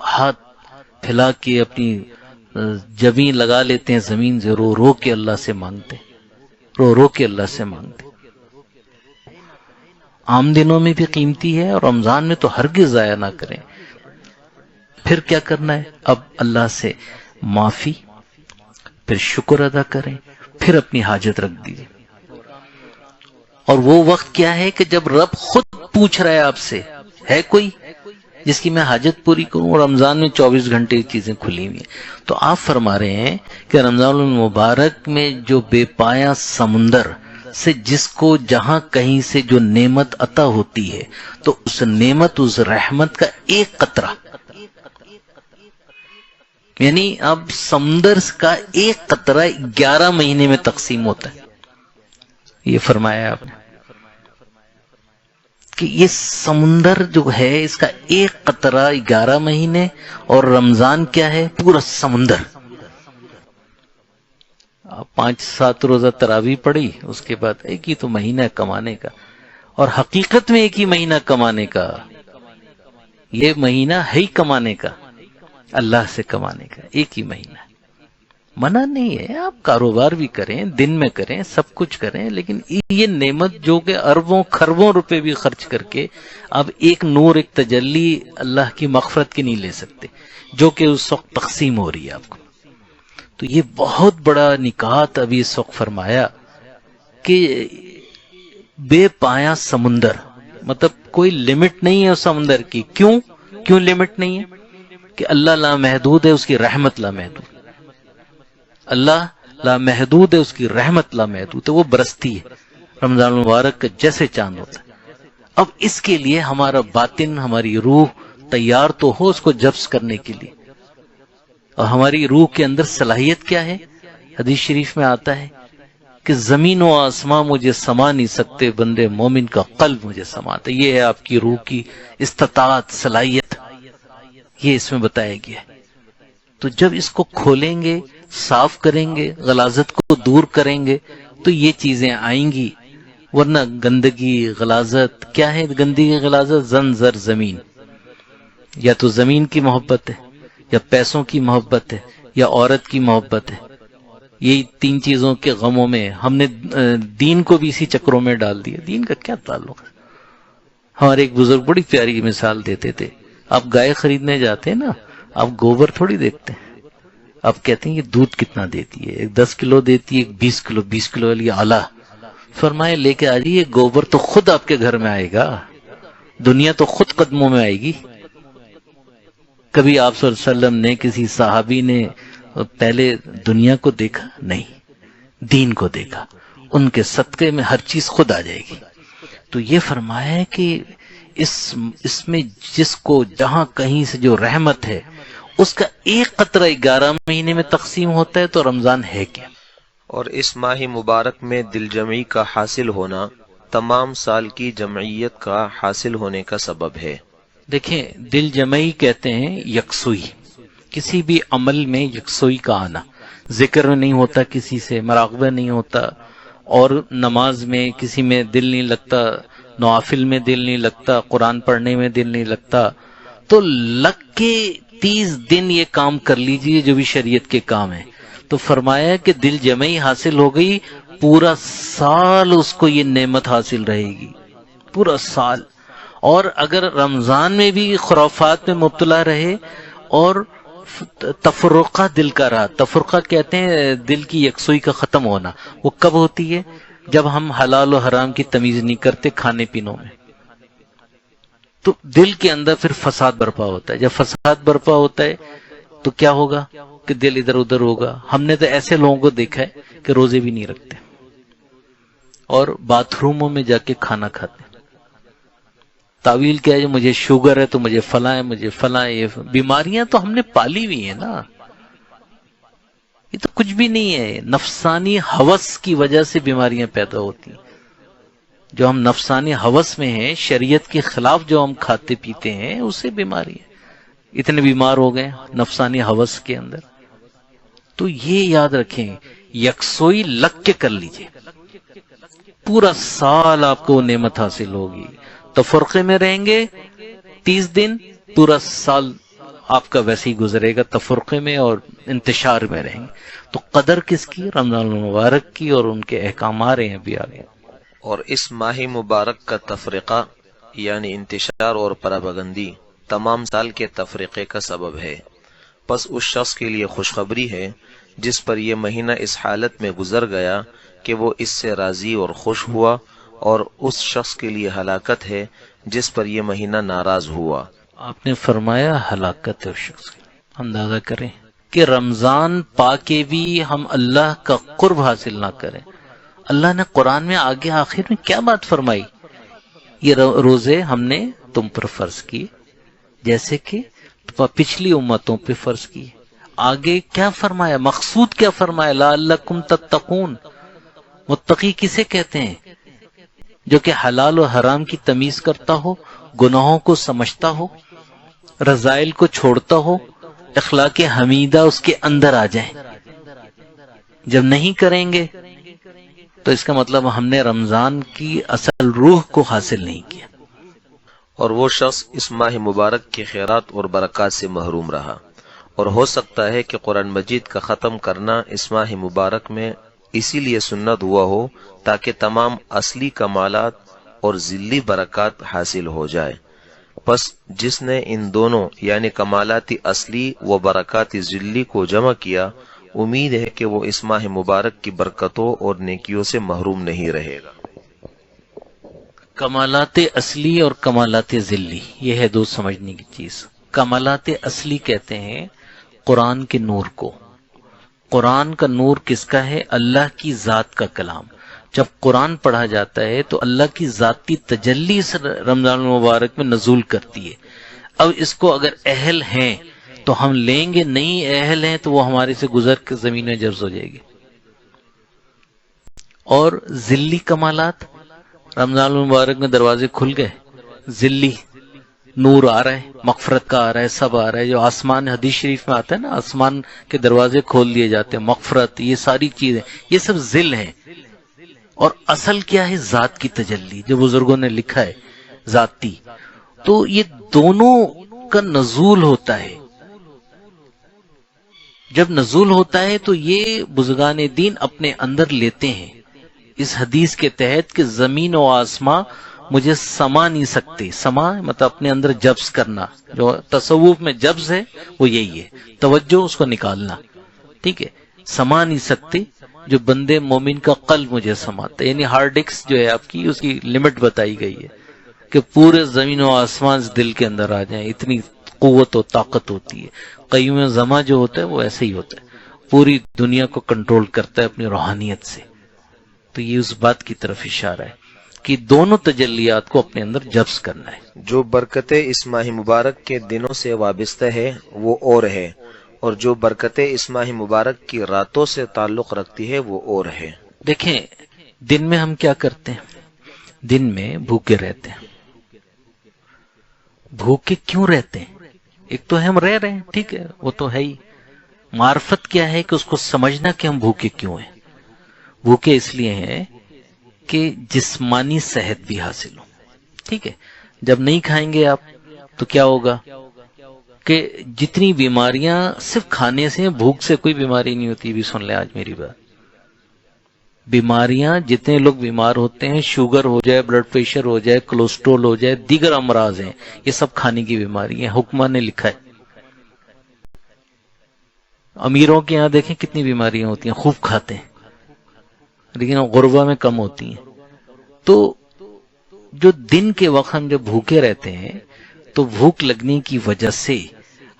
ہاتھ پھیلا کے اپنی جبیں لگا لیتے ہیں زمین سے، رو رو کے اللہ سے مانگتے، رو رو کے اللہ سے مانگتے۔ عام دنوں میں بھی قیمتی ہے اور رمضان میں تو ہرگز ضائع نہ کریں۔ پھر کیا کرنا ہے؟ اب اللہ سے معافی، پھر شکر ادا کریں، پھر اپنی حاجت رکھ دیجیے۔ اور وہ وقت کیا ہے کہ جب رب خود پوچھ رہا ہے آپ سے، ہے کوئی جس کی میں حاجت پوری کروں؟ اور رمضان میں 24 گھنٹے یہ چیزیں کھلی ہوئی ہیں۔ تو آپ فرما رہے ہیں کہ رمضان المبارک میں جو بے پایا سمندر سے جس کو جہاں کہیں سے جو نعمت عطا ہوتی ہے، تو اس نعمت، اس رحمت کا ایک قطرہ، یعنی اب سمندر کا ایک قطرہ 11 مہینے میں تقسیم ہوتا ہے۔ یہ فرمایا آپ نے کہ یہ سمندر جو ہے اس کا ایک قطرہ 11 مہینے، اور رمضان کیا ہے؟ پورا سمندر۔ 5-7 روزہ تراویح پڑی، اس کے بعد ایک ہی تو مہینہ کمانے کا، اور حقیقت میں ایک ہی مہینہ کمانے کا، یہ مہینہ ہے ہی کمانے کا، اللہ سے کمانے کا ایک ہی مہینہ ہے۔ منع نہیں ہے، آپ کاروبار بھی کریں، دن میں کریں، سب کچھ کریں، لیکن یہ نعمت جو کہ اربوں خربوں روپے بھی خرچ کر کے اب ایک نور، ایک تجلی اللہ کی مغفرت کی نہیں لے سکتے، جو کہ اس وقت تقسیم ہو رہی ہے آپ کو۔ تو یہ بہت بڑا نکات ابھی اس وقت فرمایا کہ بے پایا سمندر، مطلب کوئی لمٹ نہیں ہے اس سمندر کی۔ کیوں لمٹ نہیں ہے؟ کہ اللہ لامحدود ہے، اس کی رحمت لامحدود، اللہ لامحدود ہے، اس کی رحمت لامحدود ہے، وہ برستی ہے رمضان المبارک کا جیسے چاند ہوتا ہے۔ اب اس کے لیے ہمارا باطن، ہماری روح تیار تو ہو اس کو جبس کرنے کے لیے، اور ہماری روح کے اندر صلاحیت کیا ہے؟ حدیث شریف میں آتا ہے کہ زمین و آسمان مجھے سما نہیں سکتے، بندے مومن کا قلب مجھے سماتا ہے۔ یہ ہے آپ کی روح کی استطاعت، صلاحیت، یہ اس میں بتایا گیا ہے۔ تو جب اس کو کھولیں گے، صاف کریں گے، غلاظت کو دور کریں گے، تو یہ چیزیں آئیں گی، ورنہ گندگی، غلاظت کیا ہے؟ گندگی، غلاظت زن زر زمین، یا تو زمین کی محبت ہے، یا پیسوں کی محبت ہے یا عورت کی محبت ہے. یہی 3 چیزوں کے غموں میں ہم نے دین کو بھی اسی چکروں میں ڈال دیا. دین کا کیا تعلق ہے؟ ہمارے ایک بزرگ بڑی پیاری مثال دیتے تھے. آپ گائے خریدنے جاتے ہیں نا، آپ گوبر تھوڑی دیکھتے ہیں، آپ کہتے ہیں یہ دودھ کتنا دیتی ہے، ایک 10 کلو دیتی ہے، ایک 20 کلو والی اعلیٰ. فرمائے لے کے آ جائیے، گوبر تو خود آپ کے گھر میں آئے گا، دنیا تو خود قدموں میں آئے گی. کبھی آپ صلی اللہ علیہ وسلم نے، کسی صحابی نے پہلے دنیا کو دیکھا؟ نہیں، دین کو دیکھا. ان کے صدقے میں ہر چیز خود آ جائے گی. تو یہ فرمایا ہے کہ اس میں جس کو جہاں کہیں سے جو رحمت ہے اس کا ایک قطرہ 11 مہینے میں تقسیم ہوتا ہے، تو رمضان ہے کیا؟ اور اس ماہ مبارک میں دل جمعی کا حاصل ہونا تمام سال کی جمعیت کا حاصل ہونے کا سبب ہے. دیکھیں، دل جمعی کہتے ہیں یکسوئی، کسی بھی عمل میں یکسوئی کا آنا. ذکر میں نہیں ہوتا، کسی سے مراقبہ نہیں ہوتا، اور نماز میں کسی میں دل نہیں لگتا، نوافل میں دل نہیں لگتا، قرآن پڑھنے میں دل نہیں لگتا. تو لگ کے 30 دن یہ کام کر لیجئے جو بھی شریعت کے کام ہیں. تو فرمایا کہ دل جمعی حاصل ہو گئی، پورا سال اس کو یہ نعمت حاصل رہے گی، پورا سال. اور اگر رمضان میں بھی خرافات میں مبتلا رہے اور تفرقہ دل کا رہا، تفرقہ کہتے ہیں دل کی یکسوئی کا ختم ہونا. وہ کب ہوتی ہے؟ جب ہم حلال و حرام کی تمیز نہیں کرتے کھانے پینوں میں، تو دل کے اندر پھر فساد برپا ہوتا ہے. جب فساد برپا ہوتا ہے تو کیا ہوگا کہ دل ادھر ادھر ہوگا. ہم نے تو ایسے لوگوں کو دیکھا ہے کہ روزے بھی نہیں رکھتے اور باتھ روموں میں جا کے کھانا کھاتے. تعویل کیا ہے؟ مجھے شوگر ہے تو مجھے فلاں ہے، مجھے فلاں ہے. یہ بیماریاں تو ہم نے پالی ہوئی ہیں نا، یہ تو کچھ بھی نہیں ہے. نفسانی ہوس کی وجہ سے بیماریاں پیدا ہوتی ہیں. جو ہم نفسانی ہوس میں ہیں، شریعت کے خلاف جو ہم کھاتے پیتے ہیں، اس سے بیماری ہے. اتنے بیمار ہو گئے نفسانی ہوس کے اندر. تو یہ یاد رکھیں، یکسوئی لگ کے کر لیجئے، پورا سال آپ کو نعمت حاصل ہوگی. تفرقے میں رہیں گے 30 دن، پورا سال آپ کا ویسے ہی گزرے گا تفرقے میں اور انتشار میں رہیں گے. تو قدر کس کی؟ رمضان المبارک کی، اور ان کے احکام آ رہے ہیں بھی آگے. اور اس ماہ مبارک کا تفرقہ یعنی انتشار اور پراپگندی تمام سال کے تفرقے کا سبب ہے. پس اس شخص کے لیے خوشخبری ہے جس پر یہ مہینہ اس حالت میں گزر گیا کہ وہ اس سے راضی اور خوش ہوا، اور اس شخص کے لیے ہلاکت ہے جس پر یہ مہینہ ناراض ہوا. آپ نے فرمایا ہلاکت ہے اس شخص کی. اندازہ کریں کہ رمضان پا کے بھی ہم اللہ کا قرب حاصل نہ کریں. اللہ نے قرآن میں آگے آخر میں کیا بات فرمائی؟ یہ روزے ہم نے تم پر فرض کیے جیسے کہ پچھلی امتوں پہ فرض کیے. آگے کیا فرمایا؟ مقصود کیا فرمایا؟ لعلکم تتقون. متقی کسے کہتے ہیں؟ جو کہ حلال و حرام کی تمیز کرتا ہو، گناہوں کو سمجھتا ہو، رذائل کو چھوڑتا ہو، اخلاق حمیدہ اس کے اندر آ جائیں. جب نہیں کریں گے تو اس کا مطلب ہم نے رمضان کی اصل روح کو حاصل نہیں کیا. اور وہ شخص اس ماہ مبارک کے خیرات اور برکات سے محروم رہا. اور ہو سکتا ہے کہ قرآن مجید کا ختم کرنا اس ماہ مبارک میں اسی لیے سنت ہوا ہو تاکہ تمام اصلی کمالات اور ذلی برکات حاصل ہو جائے. پس جس نے ان دونوں یعنی کمالات اصلی و برکات ذلی کو جمع کیا، امید ہے کہ وہ اس ماہ مبارک کی برکتوں اور نیکیوں سے محروم نہیں رہے گا. کمالات اصلی اور کمالات ذلی، یہ ہے دو سمجھنے کی چیز. کمالات اصلی کہتے ہیں قرآن کے نور کو. قرآن کا نور کس کا ہے؟ اللہ کی ذات کا کلام. جب قرآن پڑھا جاتا ہے تو اللہ کی ذاتی تجلی اس رمضان المبارک میں نزول کرتی ہے. اب اس کو اگر اہل ہیں تو ہم لیں گے، نہیں اہل ہیں تو وہ ہمارے سے گزر کے زمین میں جرز ہو جائے گی. اور ذلی کمالات، رمضان المبارک میں دروازے کھل گئے، ذلی نور آ رہا ہے، مغفرت کا آ رہا ہے، سب آ رہا ہے. جو آسمان حدیث شریف میں آتا ہے نا، آسمان کے دروازے کھول دیے جاتے ہیں، مغفرت، یہ ساری چیزیں، یہ سب ذل ہیں. اور اصل کیا ہے؟ ذات کی تجلی، جو بزرگوں نے لکھا ہے ذاتی. تو یہ دونوں کا نزول ہوتا ہے. جب نزول ہوتا ہے تو یہ بزرگان دین اپنے اندر لیتے ہیں اس حدیث کے تحت کہ زمین و آسماں مجھے سما نہیں سکتے. سما مطلب اپنے اندر جبز کرنا، جو تصوف میں جبز ہے وہ یہی ہے، توجہ اس کو نکالنا. ٹھیک ہے، سما نہیں سکتے جو بندے مومن کا قلب مجھے سماتا ہے. یعنی ہارڈ ڈسک جو ہے آپ کی، اس کی لمٹ بتائی گئی ہے کہ پورے زمین و آسمان اس دل کے اندر آ جائیں، اتنی قوت و طاقت ہوتی ہے. قیوم زماں جو ہوتا ہے وہ ایسے ہی ہوتا ہے، پوری دنیا کو کنٹرول کرتا ہے اپنی روحانیت سے. تو یہ اس بات کی طرف اشارہ ہے کہ دونوں تجلیات کو اپنے اندر جبز کرنا ہے. جو برکتیں اس ماہ مبارک کے دنوں سے وابستہ ہے وہ اور ہے، اور جو برکتیں اس ماہ مبارک کی راتوں سے تعلق رکھتی ہے وہ اور ہے. دیکھیں، دن میں ہم کیا کرتے ہیں؟ دن میں بھوکے رہتے ہیں. بھوکے کیوں رہتے ہیں؟ ایک تو ہم رہ رہے ہیں، ٹھیک ہے، وہ تو ہے ہی. معرفت کیا ہے کہ اس کو سمجھنا کہ ہم بھوکے کیوں ہیں. بھوکے اس لیے ہیں کہ جسمانی صحت بھی حاصل ہو. ٹھیک ہے، جب نہیں کھائیں گے آپ تو کیا ہوگا کہ جتنی بیماریاں صرف کھانے سے، بھوک سے کوئی بیماری نہیں ہوتی. بھی سن لیں آج میری بات. بیماریاں، جتنے لوگ بیمار ہوتے ہیں، شوگر ہو جائے، بلڈ پریشر ہو جائے، کولیسٹرول ہو جائے، دیگر امراض ہیں، یہ سب کھانے کی بیماری ہیں. حکمہ نے لکھا ہے. امیروں کے یہاں دیکھیں کتنی بیماریاں ہوتی ہیں، خوب کھاتے ہیں، لیکن غربا میں کم ہوتی ہیں. تو جو دن کے وقت ہم جب بھوکے رہتے ہیں تو بھوک لگنے کی وجہ سے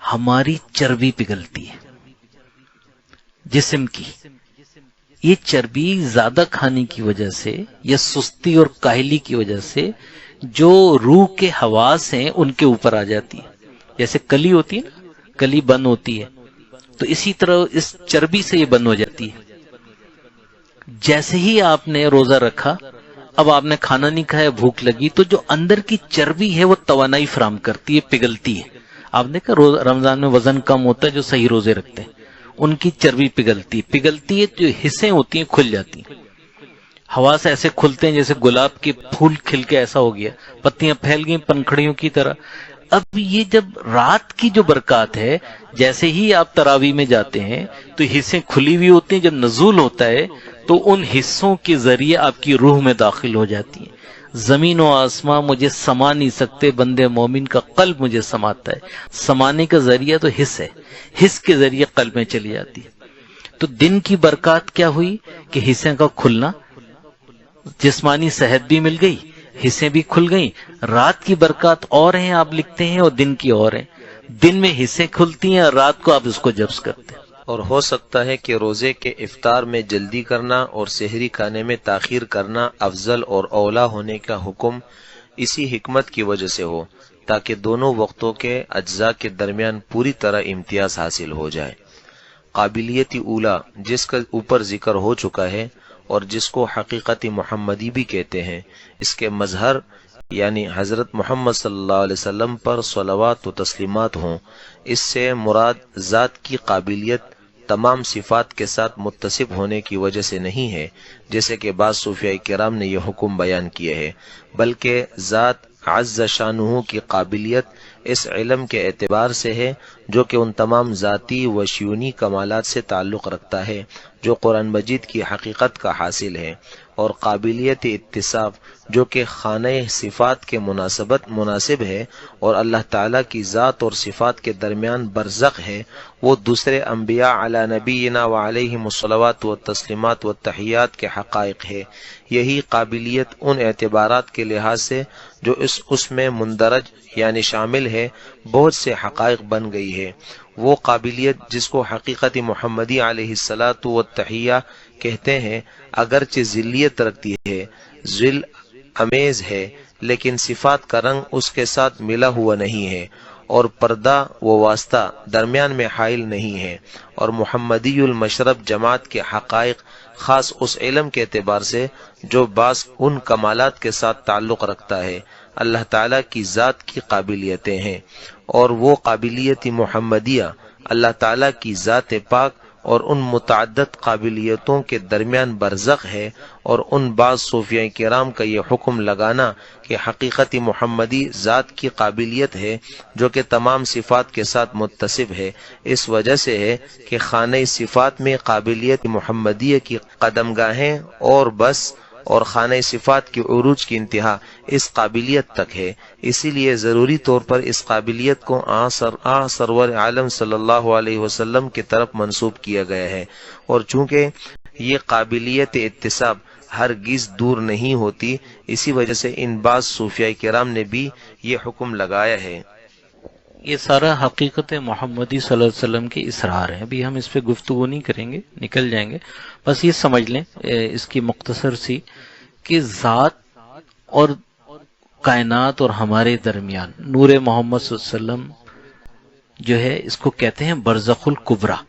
ہماری چربی پگھلتی ہے جسم کی. یہ چربی زیادہ کھانے کی وجہ سے یا سستی اور کاہلی کی وجہ سے جو روح کے حواس ہیں ان کے اوپر آ جاتی ہے. جیسے کلی ہوتی ہے نا، کلی بند ہوتی ہے، تو اسی طرح اس چربی سے یہ بند ہو جاتی ہے. جیسے ہی آپ نے روزہ رکھا، اب آپ نے کھانا نہیں کھایا، بھوک لگی، تو جو اندر کی چربی ہے وہ توانائی فراہم کرتی ہے، پگھلتی ہے. آپ نے کہا رمضان میں وزن کم ہوتا ہے جو صحیح روزے رکھتے ہیں، ان کی چربی پگھلتی ہے، جو حصیں ہوتی ہیں کھل جاتی ہیں. حواس ایسے کھلتے ہیں جیسے گلاب کے پھول کھل کے ایسا ہو گیا، پتیاں پھیل گئی پنکھڑیوں کی طرح. اب یہ جب رات کی جو برکات ہے، جیسے ہی آپ تراویح میں جاتے ہیں تو حصیں کھلی ہوئی ہوتی ہیں. جب نزول ہوتا ہے تو ان حصوں کے ذریعے آپ کی روح میں داخل ہو جاتی ہیں. زمین و آسماں مجھے سما نہیں سکتے، بندے مومن کا قلب مجھے سماتا ہے. سمانے کا ذریعہ تو حص ہے، حص کے ذریعے قلب میں چلی جاتی ہے. تو دن کی برکات کیا ہوئی کہ حصے کا کھلنا، جسمانی صحت بھی مل گئی، حصے بھی کھل گئیں. رات کی برکات اور ہیں آپ لکھتے ہیں، اور دن کی اور ہیں. دن میں حصے کھلتی ہیں اور رات کو آپ اس کو جبز کرتے ہیں. اور ہو سکتا ہے کہ روزے کے افطار میں جلدی کرنا اور سحری کھانے میں تاخیر کرنا افضل اور اولا ہونے کا حکم اسی حکمت کی وجہ سے ہو، تاکہ دونوں وقتوں کے اجزاء کے درمیان پوری طرح امتیاز حاصل ہو جائے. قابلیت اولا، جس کا اوپر ذکر ہو چکا ہے اور جس کو حقیقت محمدی بھی کہتے ہیں، اس کے مظہر یعنی حضرت محمد صلی اللہ علیہ وسلم پر صلوات و تسلیمات ہوں. اس سے مراد ذات کی قابلیت تمام صفات کے ساتھ متصف ہونے کی وجہ سے نہیں ہے، جیسے کہ بعض صوفیاء کرام نے یہ حکم بیان کیے ہے، بلکہ ذات عز شانہ کی قابلیت اس علم کے اعتبار سے ہے جو کہ ان تمام ذاتی و شیونی کمالات سے تعلق رکھتا ہے جو قرآن مجید کی حقیقت کا حاصل ہے، اور قابلیت اتصاف جو کہ خانہ صفات کے مناسب ہے اور اللہ تعالیٰ کی ذات اور صفات کے درمیان برزخ ہے، وہ دوسرے انبیاء علی نبینا و علیہم الصلوات و تسلیمات و تحیات کے حقائق ہے. یہی قابلیت ان اعتبارات کے لحاظ سے جو اس میں مندرج یعنی شامل ہے بہت سے حقائق بن گئی ہے. وہ قابلیت جس کو حقیقت محمدی علیہ الصلاۃ والتحیہ کہتے ہیں، اگرچہ ذلیت رکھتی ہے، ذل امیز ہے، لیکن صفات کا رنگ اس کے ساتھ ملا ہوا نہیں ہے اور پردہ و واسطہ درمیان میں حائل نہیں ہے. اور محمدی المشرب جماعت کے حقائق خاص اس علم کے اعتبار سے جو بعض ان کمالات کے ساتھ تعلق رکھتا ہے اللہ تعالیٰ کی ذات کی قابلیتیں ہیں، اور وہ قابلیت محمدیہ اللہ تعالیٰ کی ذات پاک اور ان متعدد قابلیتوں کے درمیان برزخ ہے، اور ان بعض صوفیہ کرام کا یہ حکم لگانا کہ حقیقت محمدی ذات کی قابلیت ہے جو کہ تمام صفات کے ساتھ متصف ہے، اس وجہ سے ہے کہ خانہ صفات میں قابلیت محمدیہ کی قدم گاہیں اور بس، اور خانہ صفات کی عروج کی انتہا اس قابلیت تک ہے۔ اسی لیے ضروری طور پر اس قابلیت کو سرور عالم صلی اللہ علیہ وسلم کی طرف منسوب کیا گیا ہے، اور چونکہ یہ قابلیت اتصاب ہرگز دور نہیں ہوتی، اسی وجہ سے ان بعض صوفیہ کرام نے بھی یہ حکم لگایا ہے۔ یہ سارا حقیقت محمدی صلی اللہ علیہ وسلم کے اسرار ہیں، ابھی ہم اس پہ گفتگو نہیں کریں گے، نکل جائیں گے، بس یہ سمجھ لیں اس کی مختصر سی کہ ذات اور کائنات اور ہمارے درمیان نور محمد صلی اللہ علیہ وسلم جو ہے اس کو کہتے ہیں برزخ الکبریٰ،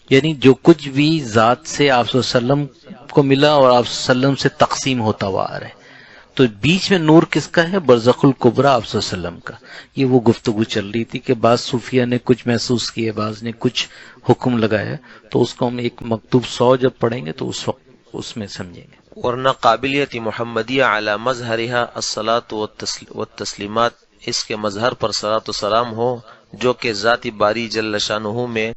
یعنی جو کچھ بھی ذات سے آپ صلی اللہ علیہ وسلم کو ملا اور آپ صلی اللہ علیہ وسلم سے تقسیم ہوتا ہوا آ رہا ہے، تو بیچ میں نور کس کا ہے؟ برزخ الکبریٰ آپ صلی اللہ علیہ وسلم کا۔ یہ وہ گفتگو چل رہی تھی کہ بعض صوفیہ نے کچھ محسوس کیے، بعض نے کچھ حکم لگایا، تو اس کو ہم ایک مکتوب 100 جب پڑھیں گے تو اس وقت اس میں سمجھیں گے۔ ورنہ قابلیت محمدیہ علی مظہرہا الصلاۃ والتسلیمات، اس کے مظہر پر صلاۃ و سلام ہو جو کہ ذات باری جل شانہ میں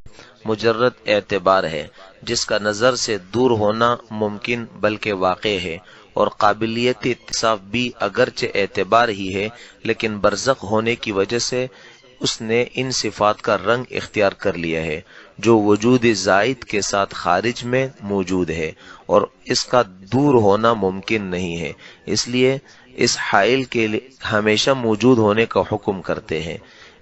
مجرد اعتبار ہے، جس کا نظر سے دور ہونا ممکن بلکہ واقع ہے، اور قابلیت اتصاف بھی اگرچہ اعتبار ہی ہے لیکن برزخ ہونے کی وجہ سے اس نے ان صفات کا رنگ اختیار کر لیا ہے جو وجود زائد کے ساتھ خارج میں موجود ہے، اور اس کا دور ہونا ممکن نہیں ہے، اس لیے اس حائل کے لیے ہمیشہ موجود ہونے کا حکم کرتے ہیں۔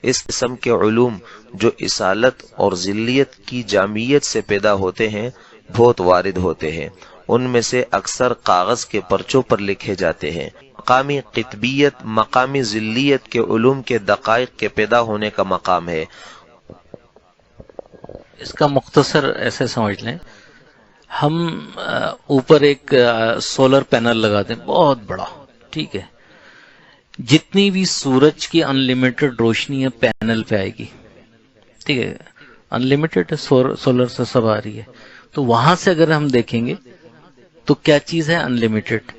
اس قسم کے علوم جو اصالت اور ذلیت کی جامعیت سے پیدا ہوتے ہیں بہت وارد ہوتے ہیں، ان میں سے اکثر کاغذ کے پرچوں پر لکھے جاتے ہیں۔ مقامی قطبیت مقامی ذلیت کے علوم کے دقائق کے پیدا ہونے کا مقام ہے۔ اس کا مختصر ایسے سمجھ لیں، ہم اوپر ایک سولر پینل لگا دیں بہت بڑا، ٹھیک ہے، جتنی بھی سورج کی ان لمیٹڈ روشنی ہے پینل پہ آئے گی، ٹھیک ہے، ان لمیٹڈ سولر سے سب آ رہی ہے، تو وہاں سے اگر ہم دیکھیں گے تو کیا چیز ہے؟ ان لمیٹڈ۔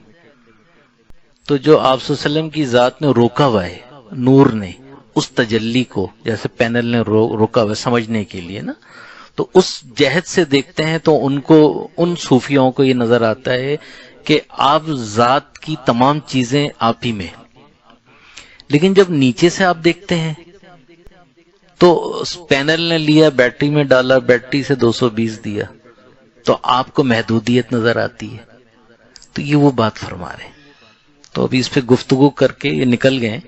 تو جو آپ صلی اللہ علیہ وسلم کی ذات نے روکا ہوا ہے نور نے اس تجلی کو، جیسے پینل نے روکا ہوا ہے سمجھنے کے لیے نا، تو اس جہت سے دیکھتے ہیں تو ان صوفیوں کو یہ نظر آتا ہے کہ آپ ذات کی تمام چیزیں آپ ہی میں، لیکن جب نیچے سے آپ دیکھتے ہیں تو پینل نے لیا، بیٹری میں ڈالا، بیٹری سے 220 دیا، تو آپ کو محدودیت نظر آتی ہے۔ تو یہ وہ بات فرما رہے ہیں، تو ابھی اس پہ گفتگو کر کے یہ نکل گئے،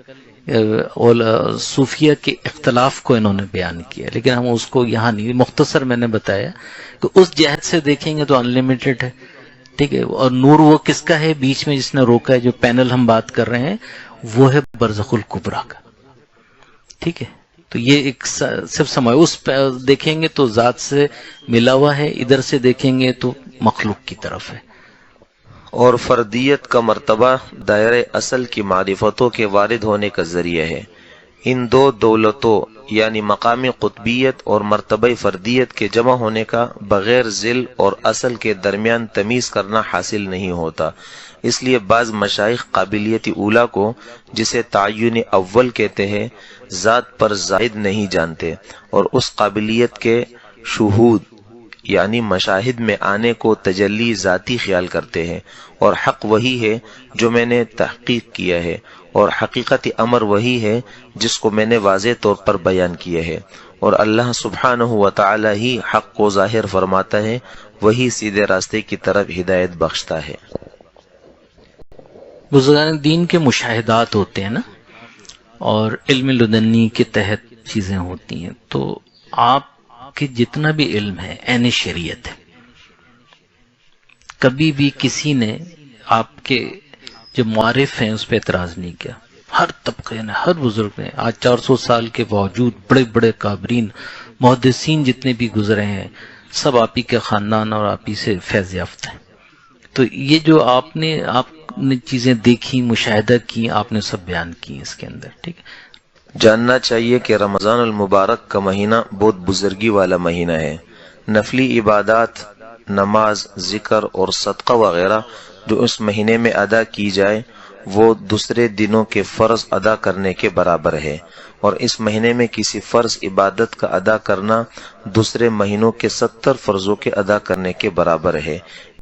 اور صوفیہ کے اختلاف کو انہوں نے بیان کیا، لیکن ہم اس کو یہاں نہیں، مختصر میں نے بتایا کہ اس جہت سے دیکھیں گے تو ان لمیٹڈ ہے، ٹھیک ہے، اور نور وہ کس کا ہے بیچ میں جس نے روکا ہے؟ جو پینل ہم بات کر رہے ہیں وہ ہے برزخ الکبریٰ کا، ٹھیک ہے۔ تو یہ ایک صرف سمجھ، اس پہ دیکھیں گے تو ذات سے ملا ہوا ہے، ادھر سے دیکھیں گے تو مخلوق کی طرف ہے۔ اور فردیت کا مرتبہ دائرہ اصل کی معرفتوں کے وارد ہونے کا ذریعہ ہے۔ ان دو دولتوں یعنی مقامی قطبیت اور مرتبہ فردیت کے جمع ہونے کا بغیر ذل اور اصل کے درمیان تمیز کرنا حاصل نہیں ہوتا، اس لیے بعض مشائخ قابلیت اولیٰ کو، جسے تعین اول کہتے ہیں، ذات پر زائد نہیں جانتے، اور اس قابلیت کے شہود یعنی مشاہد میں آنے کو تجلی ذاتی خیال کرتے ہیں، اور حق وہی ہے جو میں نے تحقیق کیا ہے، اور حقیقت امر وہی ہے جس کو میں نے واضح طور پر بیان کیا ہے، اور اللہ سبحانہ و تعالی ہی حق کو ظاہر فرماتا ہے، وہی سیدھے راستے کی طرف ہدایت بخشتا ہے۔ بزرگان دین کے مشاہدات ہوتے ہیں نا، اور علم لدنی کے تحت چیزیں ہوتی ہیں، تو آپ کہ جتنا بھی علم ہے عین شریعت ہے، کبھی بھی کسی نے آپ کے جو معارف ہیں اس پہ اعتراض نہیں کیا، ہر طبقے نے، ہر بزرگ نے، آج 400 سال کے باوجود بڑے بڑے کابرین محدثین جتنے بھی گزرے ہیں سب آپ ہی کے خاندان اور آپ ہی سے فیض یافتہ ہیں۔ تو یہ جو آپ نے چیزیں دیکھی، مشاہدہ کی، آپ نے سب بیان کی اس کے اندر، ٹھیک ہے۔ جاننا چاہیے کہ رمضان المبارک کا مہینہ بہت بزرگی والا مہینہ ہے، نفلی عبادات، نماز، ذکر اور صدقہ وغیرہ جو اس مہینے میں ادا کی جائے وہ دوسرے دنوں کے فرض ادا کرنے کے برابر ہے، اور اس مہینے میں کسی فرض عبادت کا ادا کرنا دوسرے مہینوں کے 70 فرضوں کے ادا کرنے کے برابر ہے۔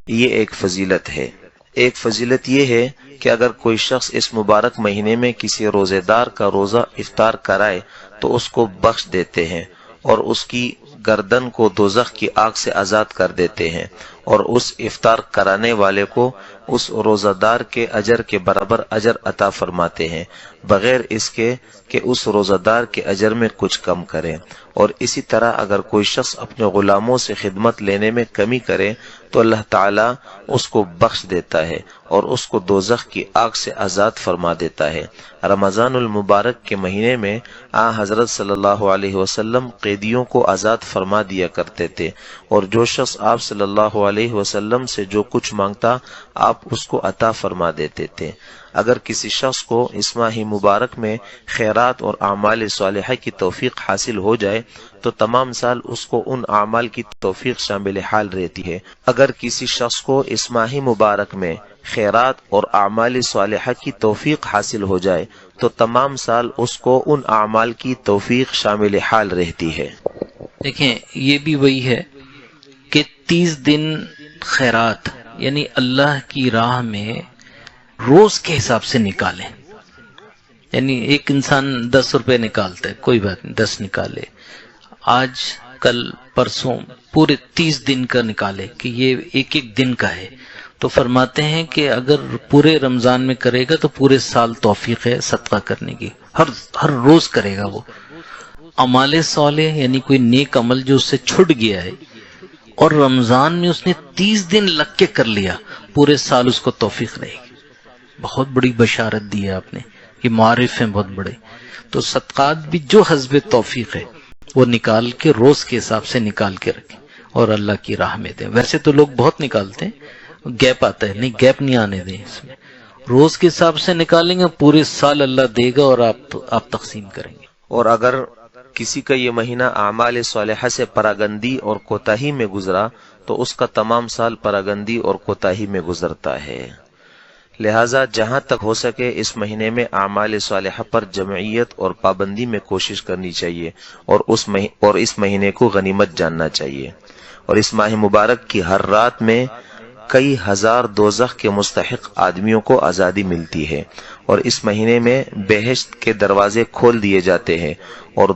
یہ ایک فضیلت ہے۔ ایک فضیلت یہ ہے کہ اگر کوئی شخص اس مبارک مہینے میں کسی روزے دار کا روزہ افطار کرائے تو اس کو بخش دیتے ہیں اور اس کی گردن کو دوزخ کی آگ سے آزاد کر دیتے ہیں، اور اس افطار کرانے والے کو اس روزہ دار کے اجر کے برابر اجر عطا فرماتے ہیں، بغیر اس کے کہ اس روزہ دار کے اجر میں کچھ کم کریں۔ اور اسی طرح اگر کوئی شخص اپنے غلاموں سے خدمت لینے میں کمی کرے تو اللہ تعالیٰ اس کو بخش دیتا ہے اور اس کو دوزخ کی آگ سے آزاد فرما دیتا ہے۔ رمضان المبارک کے مہینے میں حضرت صلی اللہ علیہ وسلم قیدیوں کو آزاد فرما دیا کرتے تھے، اور جو شخص آپ صلی اللہ علیہ وسلم سے جو کچھ مانگتا آپ اس کو عطا فرما دیتے تھے۔ اگر کسی شخص کو اس ماہ مبارک میں خیرات اور اعمال صالحہ کی توفیق حاصل ہو جائے تو تمام سال اس کو ان اعمال کی توفیق شامل حال رہتی ہے۔ اگر کسی شخص کو اس ماہ مبارک میں خیرات اور اعمال صالحہ کی توفیق حاصل ہو جائے تو تمام سال اس کو ان اعمال کی توفیق شامل حال رہتی ہے۔ دیکھیں یہ بھی وہی ہے کہ 30 دن خیرات یعنی اللہ کی راہ میں روز کے حساب سے نکالیں، یعنی ایک انسان 10 روپے نکالتا ہے، کوئی بات نہیں 10 نکالے، آج کل پرسوں پورے 30 دن کا نکالے کہ یہ ایک ایک دن کا ہے، تو فرماتے ہیں کہ اگر پورے رمضان میں کرے گا تو پورے سال توفیق ہے صدقہ کرنے کی، ہر روز کرے گا وہ اعمال صالح یعنی کوئی نیک عمل جو اس سے چھٹ گیا ہے اور رمضان میں اس نے 30 دن لگ کے کر لیا، پورے سال اس کو توفیق رہے گی۔ بہت بڑی بشارت دی ہے آپ نے، یہ معارف ہیں بہت بڑے۔ تو صدقات بھی جو حسب توفیق ہے وہ نکال کے روز کے حساب سے نکال کے رکھیں اور اللہ کی راہ میں دیں۔ ویسے تو لوگ بہت نکالتے ہیں، گیپ آتا ہے، نہیں گیپ نہیں آنے دیں، اس میں روز کے حساب سے نکالیں گے پورے سال اللہ دے گا اور آپ تقسیم کریں گے۔ اور اگر کسی کا یہ مہینہ اعمال صالحہ سے پراگندی اور کوتاہی میں گزرا تو اس کا تمام سال پراگندی اور کوتاہی میں گزرتا ہے۔ لہٰذا جہاں تک ہو سکے اس مہینے میں اعمال صالحہ پر جمعیت اور پابندی میں کوشش کرنی چاہیے، اور اس مہینے کو غنیمت جاننا چاہیے۔ اور اس ماہ مبارک کی ہر رات میں کئی ہزار دوزخ کے مستحق آدمیوں کو آزادی ملتی ہے، اور اس مہینے میں بہشت کے دروازے کھول دیے جاتے ہیں اور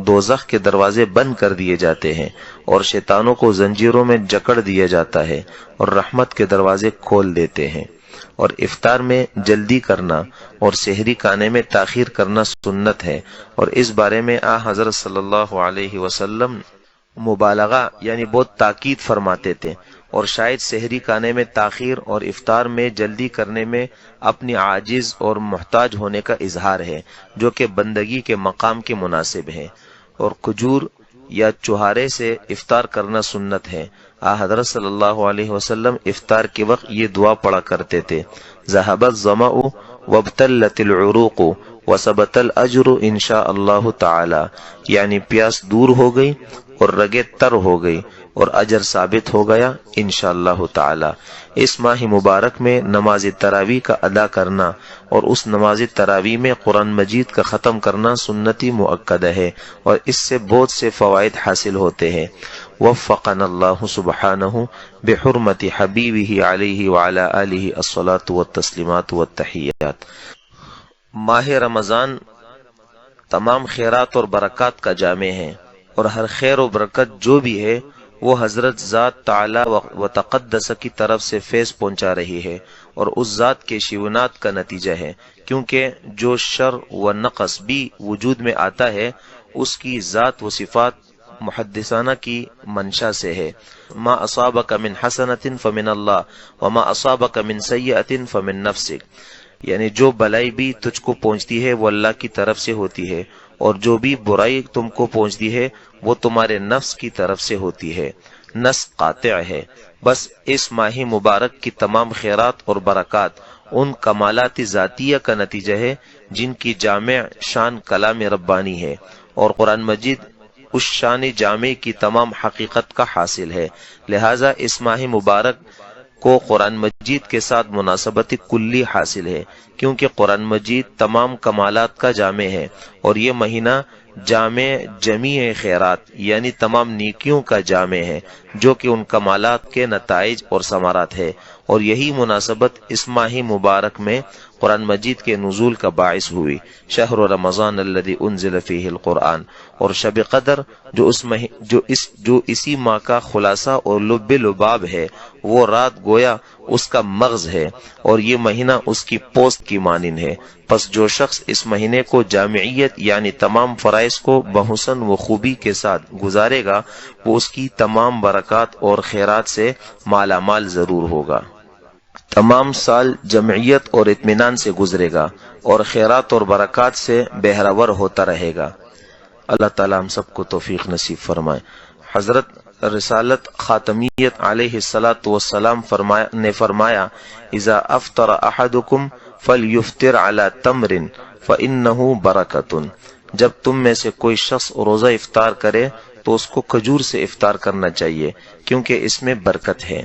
دوزخ کے دروازے بند کر دیے جاتے ہیں، اور شیطانوں کو زنجیروں میں جکڑ دیا جاتا ہے اور رحمت کے دروازے کھول دیتے ہیں۔ اور افطار میں جلدی کرنا اور سحری کھانے میں تاخیر کرنا سنت ہے، اور اس بارے میں حضرت صلی اللہ علیہ وسلم مبالغہ یعنی بہت تاکید فرماتے تھے، اور شاید سحری کھانے میں تاخیر اور افطار میں جلدی کرنے میں اپنی عاجز اور محتاج ہونے کا اظہار ہے، جو کہ بندگی کے مقام کے مناسب ہے۔ اور کھجور یا چوہارے سے افطار کرنا سنت ہے۔ حضرت صلی اللہ علیہ وسلم افطار کے وقت یہ دعا پڑھا کرتے تھے: ذهب الظمأ وابتلت العروق وثبت الاجر ان شاء اللہ تعالی، یعنی پیاس دور ہو گئی اور رگیں تر ہو گئی اور اجر ثابت ہو گیا انشاءاللہ تعالی۔ اس ماہ مبارک میں نماز تراویح کا ادا کرنا اور اس نماز تراویح میں قرآن مجید کا ختم کرنا سنتی مؤکد ہے، اور اس سے بہت سے فوائد حاصل ہوتے ہیں۔ وفقنا اللہ سبحانہ بحرمت حبیبہ علیہ وعلی آلہ الصلاۃ والتسلیمات والتحیات۔ ماہ رمضان تمام خیرات اور برکات کا جامع ہے، اور ہر خیر و برکت جو بھی ہے وہ حضرت ذات تعالی و تقدس کی طرف سے فیض پہنچا رہی ہے، اور اس ذات کے شیونات کا نتیجہ ہے، کیونکہ جو شر و نقص بھی وجود میں آتا ہے اس کی ذات و صفات محدثانہ کی منشا سے ہے۔ ما اصابک من حسنۃ فمن اللہ وما اصابک من سیئۃ فمن نفسک، یعنی جو بلائی بھی تجھ کو پہنچتی ہے وہ اللہ کی طرف سے ہوتی ہے، اور جو بھی برائی تم کو پہنچتی ہے وہ تمہارے نفس کی طرف سے ہوتی ہے۔ نص قاطع ہے۔ بس اس ماہ مبارک کی تمام خیرات اور برکات ان کمالات ذاتیہ کا نتیجہ ہے جن کی جامع شان کلام ربانی ہے، اور قرآن مجید اس شان جامع کی تمام حقیقت کا حاصل ہے۔ لہذا اس ماہ مبارک کو قرآن مجید کے ساتھ مناسبت کلی حاصل ہے، کیونکہ قرآن مجید تمام کمالات کا جامع ہے، اور یہ مہینہ جامع جمیع خیرات یعنی تمام نیکیوں کا جامع ہے، جو کہ ان کمالات کے نتائج اور ثمرات ہے، اور یہی مناسبت اس ماہ مبارک میں قرآن مجید کے نزول کا باعث ہوئی۔ شہر رمضان الذی انزل فیہ القرآن، اور شب قدر جو اسی ماہ کا خلاصہ اور لب لباب ہے، وہ رات گویا اس کا مغز ہے، اور یہ مہینہ اس کی پوست کی مانند ہے۔ پس جو شخص اس مہینے کو جامعیت یعنی تمام فرائض کو بحسن و خوبی کے ساتھ گزارے گا، وہ اس کی تمام برکات اور خیرات سے مالا مال ضرور ہوگا۔ تمام سال جمعیت اور اطمینان سے گزرے گا، اور خیرات اور برکات سے بہرور ہوتا رہے گا۔ اللہ تعالی ہم سب کو توفیق نصیب فرمائے۔ حضرت رسالت خاتمیت علیہ الصلاۃ والسلام نے فرمایا، اذا افطر احدکم فلیفطر علی تمر فانہ برکۃ، جب تم میں سے کوئی شخص روزہ افطار کرے تو اس کو کھجور سے افطار کرنا چاہیے، کیونکہ اس میں برکت ہے۔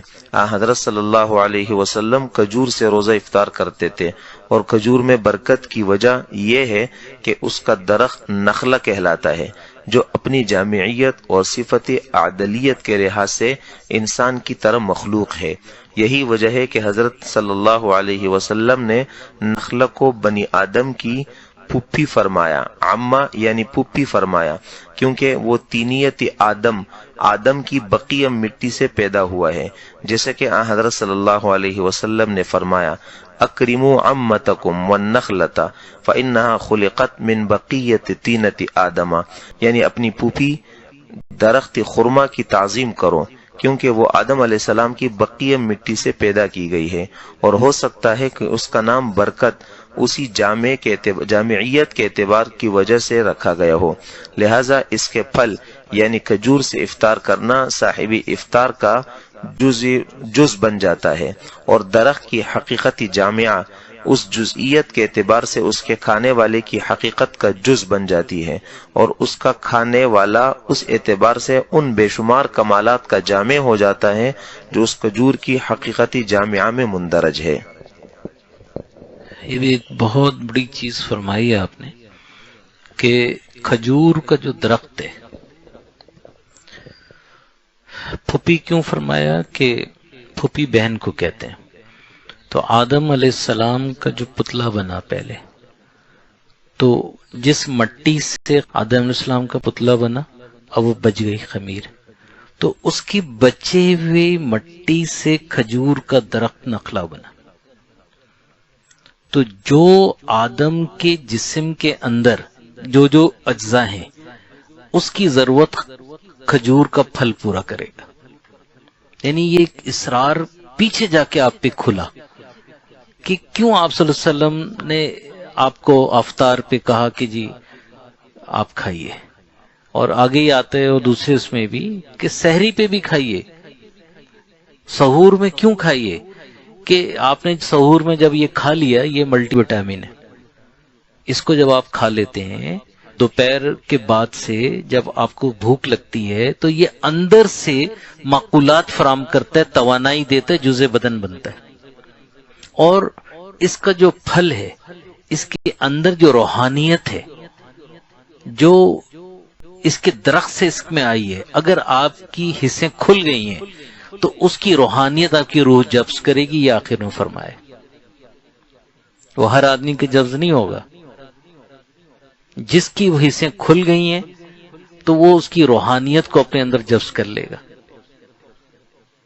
حضرت صلی اللہ علیہ وسلم کھجور سے روزہ افطار کرتے تھے، اور کھجور میں برکت کی وجہ یہ ہے کہ اس کا درخت نخلہ کہلاتا ہے، جو اپنی جامعیت اور صفت عدلیت کے لحاظ سے انسان کی طرح مخلوق ہے۔ یہی وجہ ہے کہ حضرت صلی اللہ علیہ وسلم نے نخلہ کو بنی آدم کی پھپھی فرمایا، عمہ یعنی پھپھی فرمایا، کیونکہ وہ تینیت آدم کی بقیہ مٹی سے پیدا ہوا ہے، جیسے کہ حضرت صلی اللہ علیہ وسلم نے فرمایا، اکرموا عمتکم والنخلۃ فانہا خلقت من بقیت طینۃ آدم، یعنی اپنی پھوپھی درخت خرما کی تعظیم کرو، کیونکہ وہ آدم علیہ السلام کی بقیہ مٹی سے پیدا کی گئی ہے، اور ہو سکتا ہے کہ اس کا نام برکت اسی جامعیت کے اعتبار کی وجہ سے رکھا گیا ہو۔ لہذا اس کے پھل یعنی کھجور سے افطار کرنا صاحب افطار کا جز بن جاتا ہے، اور درخت کی حقیقت جامعہ اس جزئیت کے اعتبار سے اس کے کھانے والے کی حقیقت کا جز بن جاتی ہے، اور اس کا کھانے والا اس اعتبار سے ان بے شمار کمالات کا جامع ہو جاتا ہے جو اس کھجور کی حقیقتی جامعہ میں مندرج ہے۔ یہ بھی ایک بہت بڑی چیز فرمائی ہے آپ نے کہ کھجور کا جو درخت ہے، پھوپھی کیوں فرمایا؟ کہ پھوپھی بہن کو کہتے ہیں۔ تو آدم علیہ السلام کا جو پتلا بنا پہلے، تو جس مٹی سے آدم علیہ السلام کا پتلا بنا، اب وہ بچ گئی خمیر، تو اس کی بچے ہوئی مٹی سے کھجور کا درخت نخلا بنا۔ تو جو آدم کے جسم کے اندر جو اجزاء ہیں، اس کی ضرورت کھجور کا پھل پورا کرے گا۔ یعنی یہ ایک اسرار پیچھے جا کے آپ پہ کھلا کہ کیوں آپ صلی اللہ علیہ وسلم نے آپ کو افطار پہ کہا کہ جی آپ کھائیے، اور آگے ہی آتے ہیں اور دوسرے اس میں بھی کہ سحری پہ بھی کھائیے، سحور میں کیوں کھائیے؟ کہ آپ نے سحور میں جب یہ کھا لیا، یہ ملٹی وٹامن ہے، اس کو جب آپ کھا لیتے ہیں دوپہر کے بعد سے جب آپ کو بھوک لگتی ہے، تو یہ اندر سے معقولات فراہم کرتا ہے، توانائی دیتا ہے، جزء بدن بنتا ہے، اور اس کا جو پھل ہے، اس کے اندر جو روحانیت ہے، جو اس کے درخت سے اس میں آئی ہے، اگر آپ کی حصیں کھل گئی ہیں تو اس کی روحانیت آپ کی روح جبز کرے گی۔ یہ آخر میں فرمائے، وہ ہر آدمی کے جبز نہیں ہوگا، جس کی وہ حصیں کھل گئی ہیں تو وہ اس کی روحانیت کو اپنے اندر جبز کر لے گا،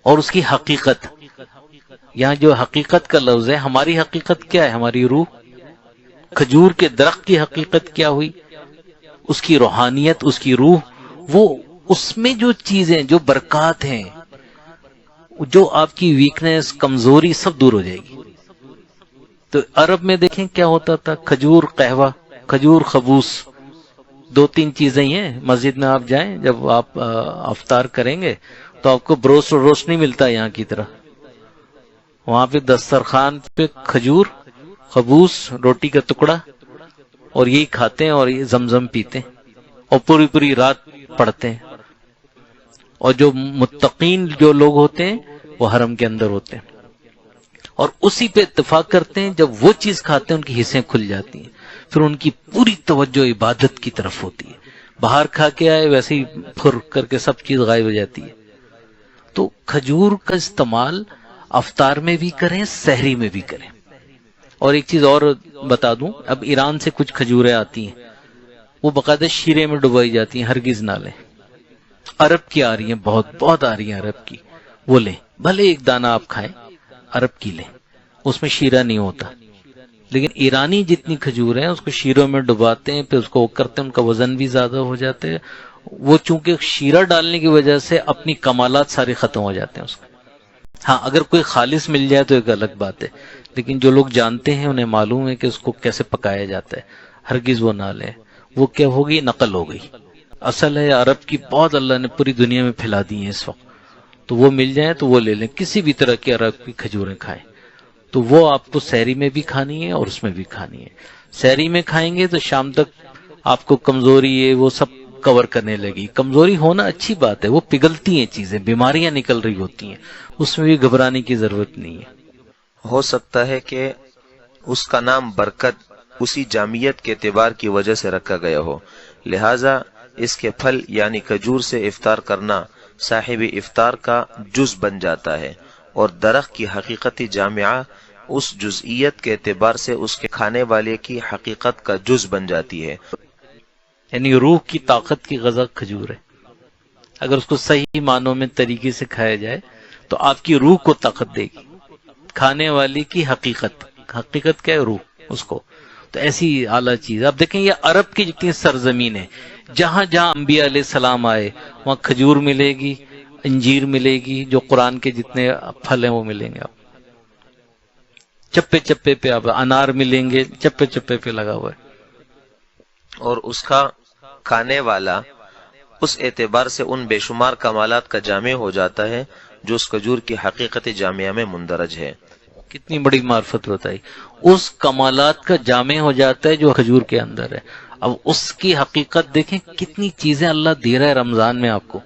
اور اس کی حقیقت، یہاں جو حقیقت کا لفظ ہے، ہماری حقیقت کیا ہے؟ ہماری روح۔ کھجور کے درخت کی حقیقت کیا ہوئی؟ اس کی روحانیت، اس کی روح، وہ اس میں جو چیزیں، جو برکات ہیں، جو آپ کی ویکنس، کمزوری، سب دور ہو جائے گی۔ تو عرب میں دیکھیں کیا ہوتا تھا، کھجور قہوہ، کھجور خبوص، دو تین چیزیں ہی ہیں۔ مسجد میں آپ جائیں، جب آپ افطار کریں گے تو آپ کو بروسٹ اور روسٹ نہیں ملتا یہاں کی طرح، وہاں پہ دسترخوان پہ کھجور، خبوص، روٹی کا ٹکڑا، اور یہی کھاتے ہیں اور یہ زمزم پیتے ہیں، اور پوری رات پڑھتے ہیں، اور جو متقین جو لوگ ہوتے ہیں وہ حرم کے اندر ہوتے ہیں، اور اسی پہ اتفاق کرتے ہیں، جب وہ چیز کھاتے ہیں ان کی حصیں کھل جاتی ہیں، پھر ان کی پوری توجہ عبادت کی طرف ہوتی ہے۔ باہر کھا کے آئے ویسے ہی پھر کر کے سب چیز غائب ہو جاتی ہے۔ تو کھجور کا استعمال افطار میں بھی کریں، سحری میں بھی کریں۔ اور ایک چیز اور بتا دوں، اب ایران سے کچھ کھجوریں آتی ہیں، وہ باقاعدہ شیرے میں ڈبائی جاتی ہیں، ہرگز نہ لیں۔ عرب کی آ رہی ہیں، بہت بہت آ رہی ہیں عرب کی، وہ لیں، بھلے ایک دانہ آپ کھائیں، عرب کی لیں، اس میں شیرہ نہیں ہوتا۔ لیکن ایرانی جتنی کھجور ہیں اس کو شیروں میں ڈباتے ہیں، پھر اس کو کرتے ہیں، ان کا وزن بھی زیادہ ہو جاتے ہیں۔ وہ چونکہ شیرہ ڈالنے کی وجہ سے اپنی کمالات سارے ختم ہو جاتے ہیں اس کا۔ ہاں اگر کوئی خالص مل جائے تو ایک الگ بات ہے، لیکن جو لوگ جانتے ہیں انہیں معلوم ہے کہ اس کو کیسے پکایا جاتا ہے، ہرگز وہ نہ لیں۔ وہ کیا ہوگی؟ نقل ہو گئی۔ اصل ہے عرب کی بہت اللہ نے پوری دنیا میں پھیلا دی ہیں اس وقت، تو وہ مل جائیں تو وہ لے لیں، کسی بھی طرح کی عرب کی کھجوریں کھائیں۔ تو وہ آپ کو سحری میں بھی کھانی ہے اور اس میں بھی کھانی ہے۔ سحری میں کھائیں گے تو شام تک آپ کو کمزوری ہے وہ سب کور کرنے لگی۔ کمزوری ہونا اچھی بات ہے، وہ پگھلتی ہیں چیزیں، بیماریاں نکل رہی ہوتی ہیں، اس میں بھی گھبرانے کی ضرورت نہیں ہے۔ ہو سکتا ہے کہ اس کا نام برکت اسی جامعیت کے اعتبار کی وجہ سے رکھا گیا ہو، لہذا اس کے پھل یعنی کھجور سے افطار کرنا صاحب افطار کا جز بن جاتا ہے، اور درخت کی حقیقتی جامعہ اس جزئیت کے اعتبار سے اس کے کھانے والے کی حقیقت کا جز بن جاتی ہے۔ یعنی روح کی طاقت کی غذا کھجور ہے، اگر اس کو صحیح معنوں میں طریقے سے کھایا جائے تو آپ کی روح کو طاقت دے گی۔ کھانے والی کی حقیقت کیا ہے؟ روح، اس کو تو ایسی اعلیٰ چیز۔ اب دیکھیں یہ عرب کی جتنی سرزمین ہے، جہاں جہاں انبیاء علیہ السلام آئے وہاں کھجور ملے گی، انجیر ملے گی، جو قرآن کے جتنے پھل ہیں وہ ملیں گے۔ آپ چپے چپے پہ آپ انار ملیں گے، چپے چپے پہ لگا ہوا ہے۔ اور اس کا کھانے والا اس اعتبار سے ان بے شمار کمالات کا جامع ہو جاتا ہے جو اس کھجور کی حقیقت جامعہ میں مندرج ہے۔ کتنی بڑی معرفت بتائی، اس کمالات کا جامع ہو جاتا ہے جو کھجور کے اندر ہے۔ اب اس کی حقیقت دیکھیں، کتنی چیزیں اللہ دے رہا ہے رمضان میں۔ آپ کو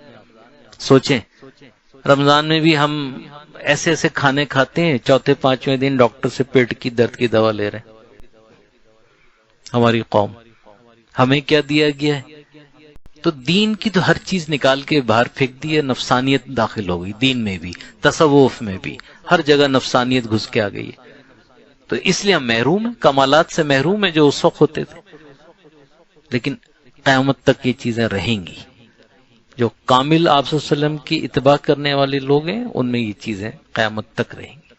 سوچیں، رمضان میں بھی ہم ایسے ایسے کھانے کھاتے ہیں، چوتھے پانچویں دن ڈاکٹر سے پیٹ کی درد کی دوا لے رہے ہیں۔ ہماری قوم، ہمیں کیا دیا گیا ہے؟ تو دین کی تو ہر چیز نکال کے باہر پھینک دی ہے، نفسانیت داخل ہو گئی دین میں بھی، تصوف میں بھی، ہر جگہ نفسانیت گھس کے آ گئی ہے۔ تو اس لیے ہم محروم ہیں، کمالات سے محروم ہیں جو اس وقت ہوتے تھے۔ لیکن قیامت تک یہ چیزیں رہیں گی۔ جو کامل آپ صلی اللہ علیہ وسلم کی اتباع کرنے والے لوگ ہیں ان میں یہ چیزیں قیامت تک رہیں گی۔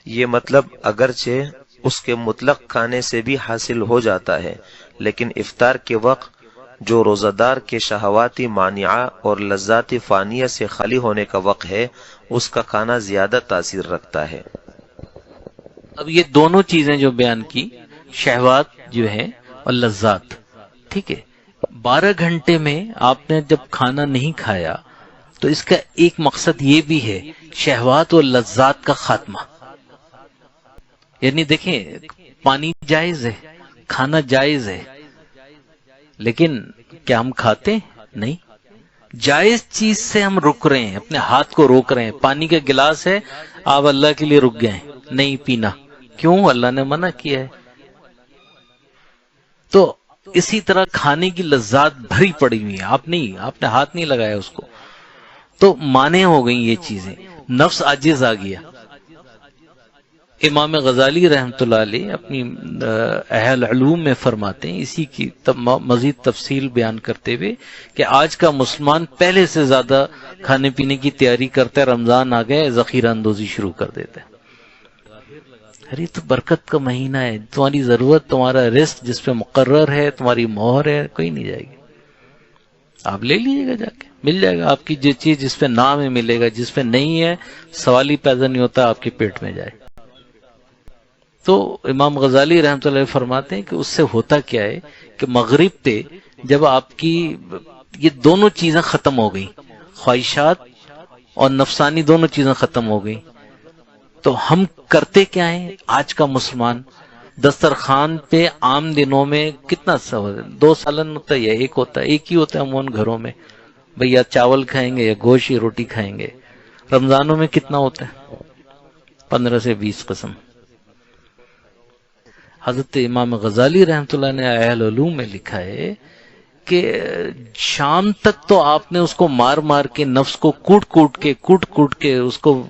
یہ مطلب اگرچہ اس کے مطلق کھانے سے بھی حاصل ہو جاتا ہے، لیکن افطار کے وقت جو روزہ دار کے شہواتی مانعہ اور لذات فانیہ سے خالی ہونے کا وقت ہے، اس کا کھانا زیادہ تاثیر رکھتا ہے۔ اب یہ دونوں چیزیں جو بیان کی، شہوات جو ہیں اور لذات، ٹھیک ہے، 12 گھنٹے میں آپ نے جب کھانا نہیں کھایا تو اس کا ایک مقصد یہ بھی ہے، شہوات اور لذات کا خاتمہ۔ یعنی دیکھیں، پانی جائز ہے، کھانا جائز ہے، لیکن کیا ہم کھاتے نہیں؟ جائز چیز سے ہم رک رہے ہیں، اپنے ہاتھ کو روک رہے ہیں۔ پانی کا گلاس ہے، آپ اللہ کے لیے رک گئے ہیں نہیں پینا، کیوں؟ اللہ نے منع کیا ہے۔ تو اسی طرح کھانے کی لذات بھری پڑی ہوئی ہیں، آپ نے ہاتھ نہیں لگایا اس کو، تو مانے ہو گئی یہ چیزیں، نفس عاجز آ گیا۔ امام غزالی رحمۃ اللہ علیہ اپنی اہل علوم میں فرماتے ہیں، اسی کی مزید تفصیل بیان کرتے ہوئے، کہ آج کا مسلمان پہلے سے زیادہ کھانے پینے کی تیاری کرتا ہے، رمضان آ گئے ذخیرہ اندوزی شروع کر دیتا ہے۔ ارے تو برکت کا مہینہ ہے، تمہاری ضرورت، تمہارا رزق جس پہ مقرر ہے، تمہاری مہر ہے، کوئی نہیں جائے گی، آپ لے لیجیے گا، جا کے مل جائے گا۔ آپ کی جو چیز جس پہ نام ہے ملے گا، جس پہ نہیں ہے سوال ہی پیدا نہیں ہوتا آپ کے پیٹ میں جائے۔ تو امام غزالی رحمۃ اللہ علیہ فرماتے ہیں کہ اس سے ہوتا کیا ہے کہ مغرب پہ جب آپ کی یہ دونوں چیزیں ختم ہو گئی، خواہشات اور نفسانی دونوں چیزیں ختم ہو گئی، تو ہم کرتے کیا ہیں آج کا مسلمان؟ دسترخوان پہ عام دنوں میں کتنا سوال، 2 سالن ہوتا ہے یا ایک ہوتا ہے؟ ایک ہی ہوتا ہے عموماً گھروں میں، بھئی یا چاول کھائیں گے یا گوشت یا روٹی کھائیں گے۔ رمضانوں میں کتنا ہوتا ہے؟ 15 سے 20 قسم۔ حضرت امام غزالی رحمۃ اللہ نے اہل علوم میں لکھا ہے کہ شام تک تو آپ نے اس کو مار مار کے، نفس کو کوٹ کوٹ کے اس کو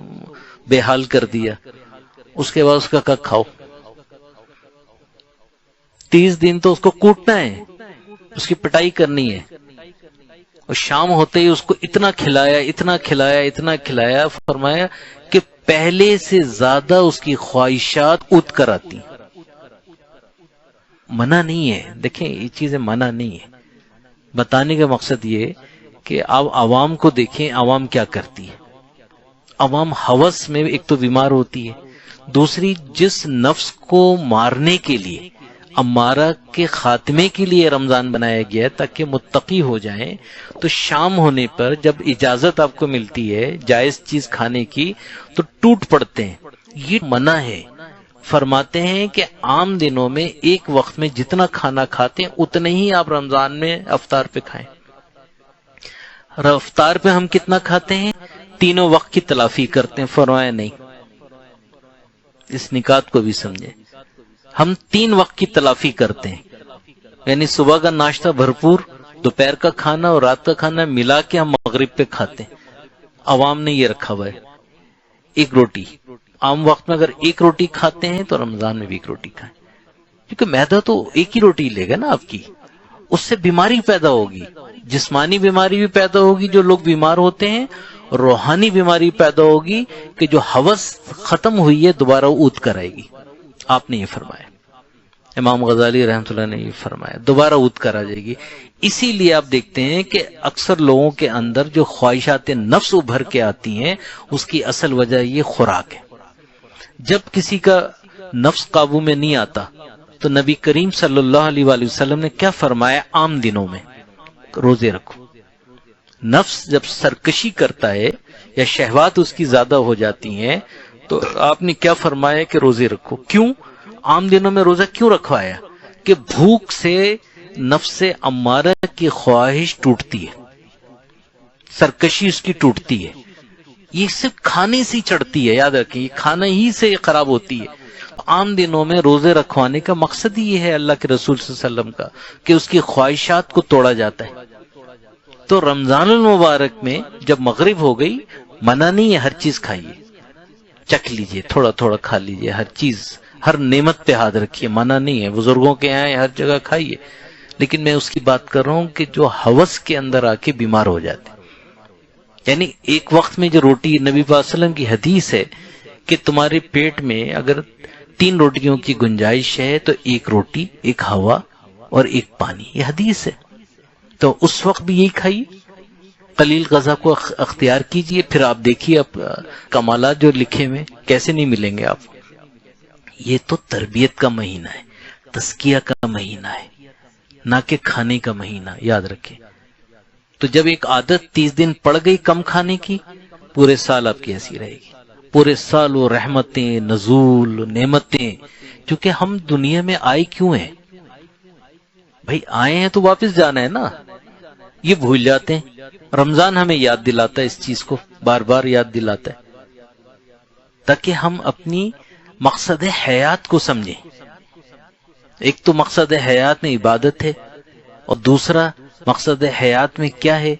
بے حال کر دیا، اس کے بعد اس کا کھاؤ۔ 30 دن تو اس کو کوٹنا ہے، اس کی پٹائی کرنی ہے، اور شام ہوتے ہی اس کو اتنا کھلایا، فرمایا کہ پہلے سے زیادہ اس کی خواہشات اٹھ کر آتی۔ منع نہیں ہے، دیکھیں یہ چیزیں منع نہیں ہے، بتانے کا مقصد یہ کہ آپ عوام کو دیکھیں، عوام کیا کرتی ہے۔ عوام ہوس میں ایک تو بیمار ہوتی ہے، دوسری جس نفس کو مارنے کے لیے، امارہ کے خاتمے کے لیے رمضان بنایا گیا ہے تاکہ متقی ہو جائیں، تو شام ہونے پر جب اجازت آپ کو ملتی ہے جائز چیز کھانے کی تو ٹوٹ پڑتے ہیں۔ یہ منع ہے۔ فرماتے ہیں کہ عام دنوں میں ایک وقت میں جتنا کھانا کھاتے ہیں اتنے ہی آپ رمضان میں افطار پہ کھائیں۔ افطار پہ ہم کتنا کھاتے ہیں؟ 3 وقت کی تلافی کرتے ہیں۔ فرمایا نہیں، اس نکات کو بھی سمجھیں، ہم 3 وقت کی تلافی کرتے ہیں، یعنی صبح کا ناشتہ بھرپور، دوپہر کا کھانا اور رات کا کھانا ملا کے ہم مغرب پہ کھاتے ہیں۔ عوام نے یہ رکھا ہوا ہے 1 روٹی۔ عام وقت میں اگر 1 روٹی کھاتے ہیں تو رمضان میں بھی 1 روٹی کھائیں، کیونکہ میدا تو 1 ہی روٹی لے گا نا آپ کی، اس سے بیماری پیدا ہوگی، جسمانی بیماری بھی پیدا ہوگی جو لوگ بیمار ہوتے ہیں، روحانی بیماری پیدا ہوگی کہ جو ہوس ختم ہوئی ہے دوبارہ اٹھ کر آئے گی۔ آپ نے یہ فرمایا، امام غزالی رحمۃ اللہ نے یہ فرمایا، دوبارہ اٹھ کر آ جائے گی۔ اسی لیے آپ دیکھتے ہیں کہ اکثر لوگوں کے اندر جو خواہشات نفس ابھر کے آتی ہیں اس کی اصل وجہ یہ خوراک ہے۔ جب کسی کا نفس قابو میں نہیں آتا تو نبی کریم صلی اللہ علیہ وآلہ وسلم نے کیا فرمایا؟ عام دنوں میں روزے رکھو۔ نفس جب سرکشی کرتا ہے یا شہوات اس کی زیادہ ہو جاتی ہیں تو آپ نے کیا فرمایا کہ روزے رکھو۔ کیوں عام دنوں میں روزہ کیوں رکھوایا؟ کہ بھوک سے نفس امارہ کی خواہش ٹوٹتی ہے، سرکشی اس کی ٹوٹتی ہے، یہ صرف کھانے سے چڑھتی ہے، یاد رکھیں یہ کھانا ہی سے خراب ہوتی ہے۔ عام دنوں میں روزے رکھوانے کا مقصد ہی یہ ہے اللہ کے رسول صلی اللہ علیہ وسلم کا کہ اس کی خواہشات کو توڑا جاتا ہے۔ تو رمضان المبارک میں جب مغرب ہو گئی، منع نہیں ہے ہر چیز کھائیے، چکھ لیجئے، تھوڑا تھوڑا کھا لیجئے، ہر چیز، ہر نعمت پہ ہاتھ رکھیے، منع نہیں ہے، بزرگوں کے یہاں ہر جگہ کھائیے، لیکن میں اس کی بات کر رہا ہوں کہ جو ہوس کے اندر آ کے بیمار ہو جاتے، یعنی ایک وقت میں جو روٹی، نبی پاک صلی اللہ علیہ وسلم کی حدیث ہے کہ تمہارے پیٹ میں اگر 3 روٹیوں کی گنجائش ہے تو 1 روٹی، 1 ہوا اور 1 پانی، یہ حدیث ہے۔ تو اس وقت بھی یہی کھائیے، قلیل غذا کو اختیار کیجئے، پھر آپ دیکھیے اب کمالات جو لکھے ہوئے کیسے نہیں ملیں گے آپ کو۔ یہ تو تربیت کا مہینہ ہے، تزکیہ کا مہینہ ہے، نہ کہ کھانے کا مہینہ، یاد رکھیں۔ تو جب ایک عادت 30 دن پڑ گئی کم کھانے کی، پورے سال آپ کی ایسی رہے گی، پورے سال وہ رحمتیں، نزول، نعمتیں، کیونکہ ہم دنیا میں آئے کیوں ہیں بھائی؟ آئے ہیں تو واپس جانا ہے نا، یہ بھول جاتے ہیں۔ رمضان ہمیں یاد دلاتا ہے اس چیز کو، بار بار یاد دلاتا ہے تاکہ ہم اپنی مقصد حیات کو سمجھیں۔ ایک تو مقصد حیات میں عبادت ہے، اور دوسرا مقصد حیات میں کیا ہے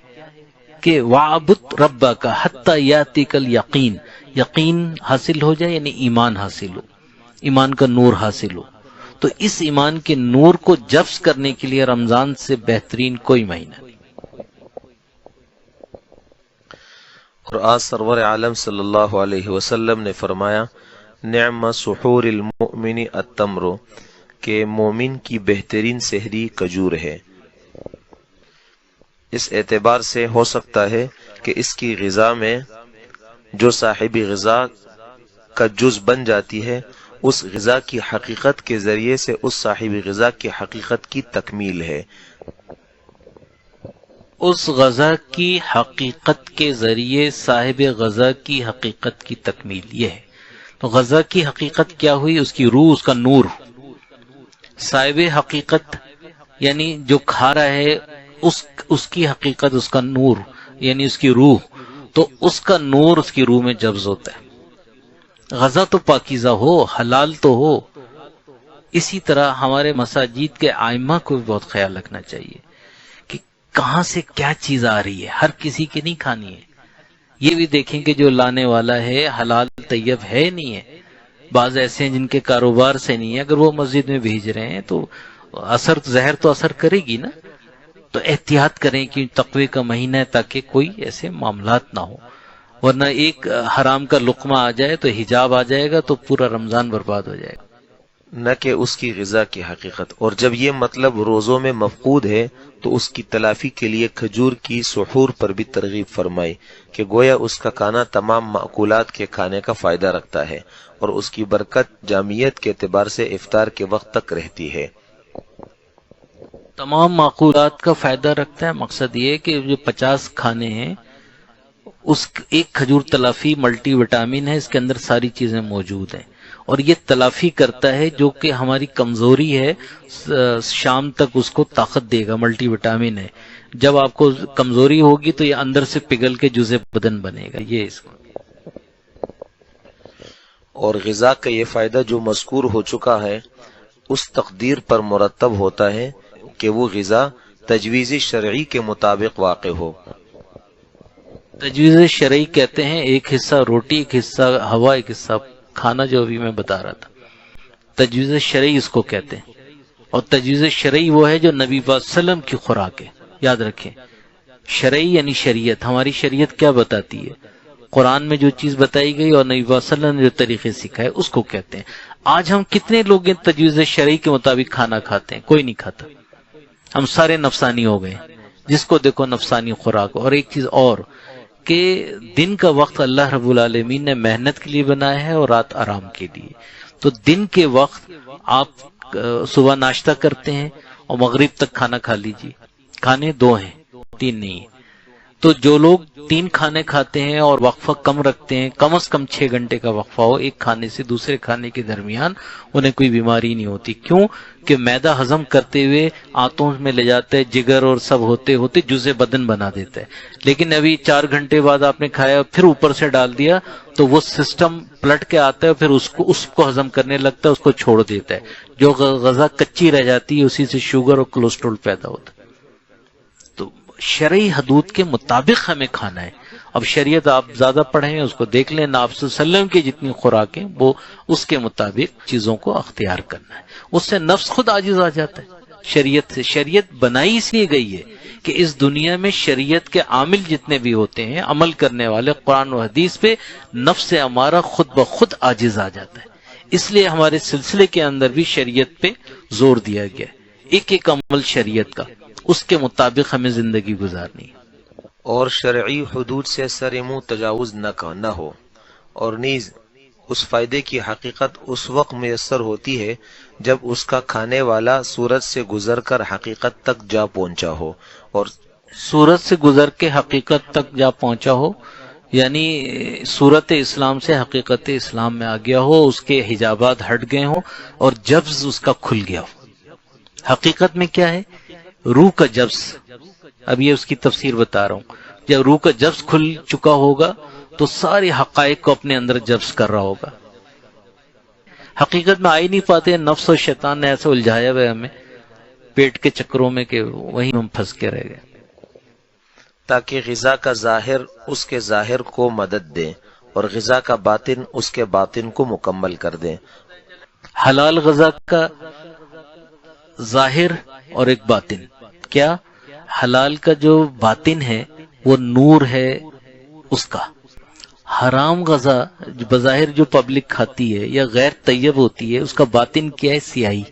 کہ وَعْبُدْ رَبَّكَ حَتَّى يَأْتِيَكَ الْيَقِينُ، یقین حاصل ہو جائے، یعنی ایمان حاصل ہو، ایمان کا نور حاصل ہو۔ تو اس ایمان کے نور کو جفظ کرنے کے لیے رمضان سے بہترین کوئی مہینہ نہیں۔ اور آج سرور عالم صلی اللہ علیہ وسلم نے فرمایا، نعم سحور المؤمن التمر، کہ مومن کی بہترین سحری کھجور ہے۔ اس اعتبار سے ہو سکتا ہے کہ اس کی غذا میں جو صاحب غذا کا جز بن جاتی ہے، اس غذا کی حقیقت کے ذریعے سے اس صاحب غذا کی حقیقت کی تکمیل ہے۔ اس غذا کی حقیقت کے ذریعے صاحب غذا کی حقیقت کی تکمیل یہ ہے۔ تو غذا کی حقیقت کیا ہوئی؟ اس کی روح، اس کا نور، صاحب حقیقت یعنی جو کھا رہا ہے اس کی حقیقت، اس کا نور یعنی اس کی روح، تو اس کا نور اس کی روح میں جبز ہوتا ہے۔ غذا تو پاکیزہ ہو، حلال تو ہو۔ اسی طرح ہمارے مساجد کے ائمہ کو بھی بہت خیال رکھنا چاہیے کہ کہاں سے کیا چیز آ رہی ہے، ہر کسی کی نہیں کھانی ہے۔ یہ بھی دیکھیں کہ جو لانے والا ہے حلال طیب ہے نہیں ہے۔ بعض ایسے ہیں جن کے کاروبار سے نہیں ہے، اگر وہ مسجد میں بھیج رہے ہیں تو زہر تو اثر کرے گی نا۔ تو احتیاط کریں کہ تقوی کا مہینہ ہے تاکہ کوئی ایسے معاملات نہ ہو، ورنہ ایک حرام کا لقمہ آ جائے تو حجاب آ جائے گا تو پورا رمضان برباد ہو جائے گا۔ نہ کہ اس کی غذا کی حقیقت۔ اور جب یہ مطلب روزوں میں مفقود ہے تو اس کی تلافی کے لیے کھجور کی سحور پر بھی ترغیب فرمائی کہ گویا اس کا کھانا تمام معقولات کے کھانے کا فائدہ رکھتا ہے اور اس کی برکت جامعیت کے اعتبار سے افطار کے وقت تک رہتی ہے۔ تمام معقولات کا فائدہ رکھتا ہے، مقصد یہ ہے کہ جو 50 کھانے ہیں اس ایک کھجور تلافی ملٹی وٹامن ہے، اس کے اندر ساری چیزیں موجود ہیں، اور یہ تلافی کرتا ہے جو کہ ہماری کمزوری ہے، شام تک اس کو طاقت دے گا، ملٹی وٹامن ہے۔ جب آپ کو کمزوری ہوگی تو یہ اندر سے پگھل کے جزء بدن بنے گا، یہ اس کو۔ اور غذا کا یہ فائدہ جو مذکور ہو چکا ہے اس تقدیر پر مرتب ہوتا ہے کہ وہ غذا تجویز شرعی کے مطابق واقع ہو۔ تجویز شرعی کہتے ہیں ایک حصہ روٹی، ایک حصہ ہوا، ایک حصہ کھانا، جو ابھی میں بتا رہا تھا۔ تجویز شرعی اس کو کہتے ہیں، اور تجویز شرعی وہ ہے جو نبی پاک صلی اللہ علیہ وسلم کی خوراک ہے۔ یاد رکھیں، شرعی یعنی شریعت، ہماری شریعت کیا بتاتی ہے، قرآن میں جو چیز بتائی گئی اور نبی پاک صلی اللہ علیہ وسلم نے جو طریقے سکھائے اس کو کہتے ہیں۔ آج ہم کتنے لوگ ہیں تجویز شرعی کے مطابق کھانا کھاتے ہیں؟ کوئی نہیں کھاتا، ہم سارے نفسانی ہو گئے، جس کو دیکھو نفسانی خوراک۔ اور ایک چیز اور کہ دن کا وقت اللہ رب العالمین نے محنت کے لیے بنایا ہے اور رات آرام کے لیے، تو دن کے وقت آپ صبح ناشتہ کرتے ہیں اور مغرب تک کھانا کھا لیجیے۔ کھانے 2 ہیں، 3 نہیں ہیں۔ تو جو لوگ 3 کھانے کھاتے ہیں اور وقفہ کم رکھتے ہیں، کم از کم 6 گھنٹے کا وقفہ ہو ایک کھانے سے دوسرے کھانے کے درمیان، انہیں کوئی بیماری نہیں ہوتی۔ کیوں کہ معدہ ہضم کرتے ہوئے آنتوں میں لے جاتا ہے، جگر اور سب ہوتے ہوتے جزء بدن بنا دیتا ہے۔ لیکن ابھی 4 گھنٹے بعد آپ نے کھایا پھر اوپر سے ڈال دیا تو وہ سسٹم پلٹ کے آتا ہے، پھر اس کو ہضم کرنے لگتا ہے، اس کو چھوڑ دیتا ہے۔ جو غذا کچی رہ جاتی ہے اسی سے شوگر اور کولیسٹرول پیدا ہوتا ہے۔ شرعی حدود کے مطابق ہمیں کھانا ہے۔ اب شریعت آپ زیادہ پڑھیں، اس کو دیکھ لیں، آپ صلی اللہ علیہ وسلم کی جتنی خوراکیں وہ اس کے مطابق چیزوں کو اختیار کرنا ہے، اس سے نفس خود عاجز آ جاتا ہے شریعت سے۔ شریعت بنائی اس لیے گئی ہے کہ اس دنیا میں شریعت کے عامل جتنے بھی ہوتے ہیں، عمل کرنے والے، قرآن و حدیث پہ نفس ہمارا خود بخود عاجز آ جاتا ہے۔ اس لیے ہمارے سلسلے کے اندر بھی شریعت پہ زور دیا گیا، ایک ایک عمل شریعت کا، اس کے مطابق ہمیں زندگی گزارنی ہے۔ اور شرعی حدود سے سر منہ تجاوز نہ ہو، اور نیز اس فائدے کی حقیقت اس وقت میسر ہوتی ہے جب اس کا کھانے والا صورت سے گزر کر حقیقت تک جا پہنچا ہو۔ اور صورت سے گزر کے حقیقت تک جا پہنچا ہو یعنی صورت اسلام سے حقیقت اسلام میں آ گیا ہو، اس کے حجابات ہٹ گئے ہوں اور جبز اس کا کھل گیا ہو۔ حقیقت میں کیا ہے؟ روح کا جبز۔ اب یہ اس کی تفسیر بتا رہا ہوں۔ جب روح کا جبز کھل چکا ہوگا تو سارے حقائق کو اپنے اندر جبز کر رہا ہوگا۔ حقیقت میں آ ہی نہیں پاتے، نفس اور شیطان نے ایسے الجھایا ہوا ہمیں پیٹ کے چکروں میں کہ وہیں ہم پھنس کے رہ گئے۔ تاکہ غذا کا ظاہر اس کے ظاہر کو مدد دے اور غذا کا باطن اس کے باطن کو مکمل کر دے۔ حلال غذا کا ظاہر اور ایک باطن کیا؟ حلال کا جو باطن ہے وہ نور ہے اس کا۔ حرام غذا بظاہر جو پبلک کھاتی ہے یا غیر طیب ہوتی ہے، اس کا باطن کیا ہے؟ سیاہی۔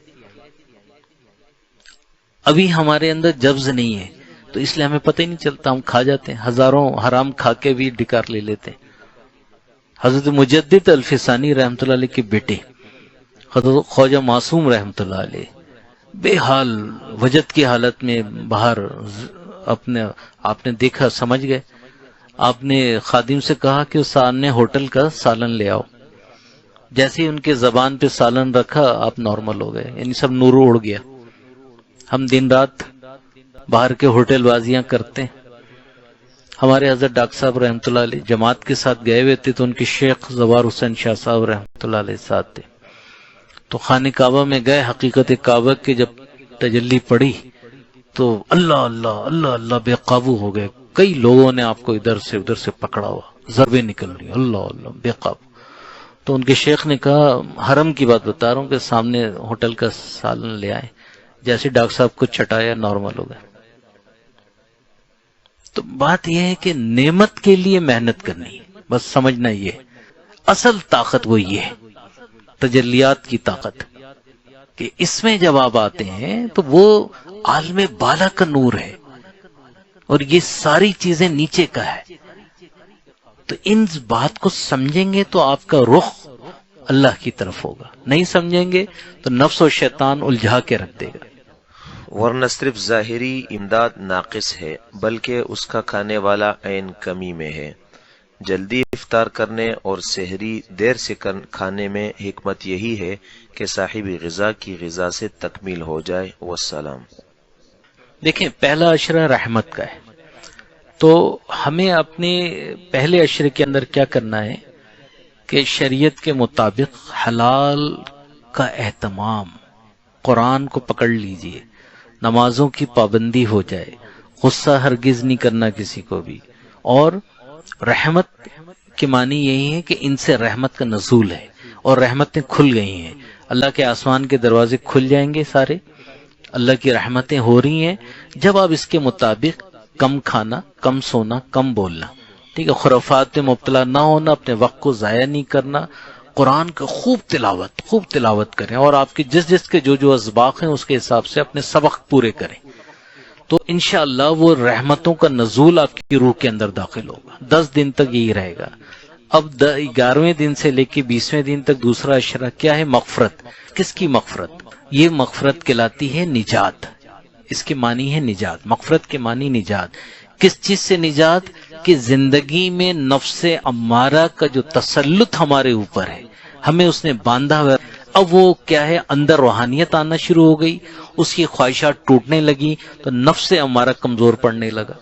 ابھی ہمارے اندر جبز نہیں ہے تو اس لیے ہمیں پتہ ہی نہیں چلتا، ہم کھا جاتے ہیں، ہزاروں حرام کھا کے بھی ڈکار لے لیتے ہیں۔ حضرت مجدد الفسانی رحمۃ اللہ علیہ کے بیٹے حضرت خواجہ معصوم رحمۃ اللہ علیہ بے حال وجد کی حالت میں باہر آپ نے دیکھا، سمجھ گئے، آپ نے خادم سے کہا کہ سامنے ہوٹل کا سالن لے آؤ۔ جیسے ہی ان کے زبان پہ سالن رکھا آپ نارمل ہو گئے، یعنی سب نور اڑ گیا۔ ہم دن رات باہر کے ہوٹل بازیاں کرتے ہیں۔ ہمارے حضرت ڈاکٹر صاحب رحمۃ اللہ علیہ جماعت کے ساتھ گئے ہوئے تھے، تو ان کے شیخ زوار حسین شاہ صاحب رحمۃ اللہ علیہ ساتھ تھے، تو خانہ کعبہ میں گئے، حقیقت کعبہ کی جب تجلی پڑی تو اللہ اللہ اللہ اللہ بے قابو ہو گئے۔ کئی لوگوں نے آپ کو ادھر سے ادھر سے پکڑا ہوا، ضربیں نکل رہی، اللہ اللہ بے قابو۔ تو ان کے شیخ نے کہا، حرم کی بات بتا رہا ہوں، کہ سامنے ہوٹل کا سالن لے آئے، جیسے ڈاکٹر صاحب کو چٹایا نارمل ہو گئے۔ تو بات یہ ہے کہ نعمت کے لیے محنت کرنی ہے، بس سمجھنا یہ اصل طاقت وہ یہ ہے، تجلیات کی طاقت، کہ اس میں جب آپ آتے ہیں تو وہ عالم بالا کا نور ہے اور یہ ساری چیزیں نیچے کا ہے۔ تو ان بات کو سمجھیں گے تو آپ کا رخ اللہ کی طرف ہوگا، نہیں سمجھیں گے تو نفس و شیطان الجھا کے رکھ دے گا۔ ورنہ صرف ظاہری امداد ناقص ہے، بلکہ اس کا کھانے والا عین کمی میں ہے۔ جلدی افطار کرنے اور سحری دیر سے کھانے میں حکمت یہی ہے کہ صاحب غذا کی غذا سے تکمیل ہو جائے۔ والسلام۔ دیکھیں، پہلا عشرہ رحمت کا ہے، تو ہمیں اپنے پہلے عشرے کے اندر کیا کرنا ہے کہ شریعت کے مطابق حلال کا اہتمام، قرآن کو پکڑ لیجئے، نمازوں کی پابندی ہو جائے، غصہ ہرگز نہیں کرنا کسی کو بھی، اور رحمت کے معنی یہی ہے کہ ان سے رحمت کا نزول ہے اور رحمتیں کھل گئی ہیں، اللہ کے آسمان کے دروازے کھل جائیں گے سارے، اللہ کی رحمتیں ہو رہی ہیں جب آپ اس کے مطابق کم کھانا، کم سونا، کم بولنا، ٹھیک ہے، خرافات میں مبتلا نہ ہونا، اپنے وقت کو ضائع نہیں کرنا، قرآن کا خوب تلاوت کریں، اور آپ کے جس کے جو اسباق ہیں اس کے حساب سے اپنے سبق پورے کریں، تو انشاءاللہ وہ رحمتوں کا نزول آپ کی روح کے اندر داخل ہوگا۔ 10 دن تک یہی رہے گا۔ اب 11ویں دن سے لے کے 20ویں دن تک دوسرا عشرہ کیا ہے؟ مغفرت۔ کس کی مغفرت؟ یہ مغفرت کہلاتی ہے نجات، اس کے معنی ہے نجات، مغفرت کے معنی نجات۔ کس چیز سے نجات؟ کہ زندگی میں نفس امارہ کا جو تسلط ہمارے اوپر ہے، ہمیں اس نے باندھا ہوا، اب وہ کیا ہے، اندر روحانیت آنا شروع ہو گئی، اس کی خواہشات ٹوٹنے لگی، تو نفس امارہ کمزور پڑنے لگا۔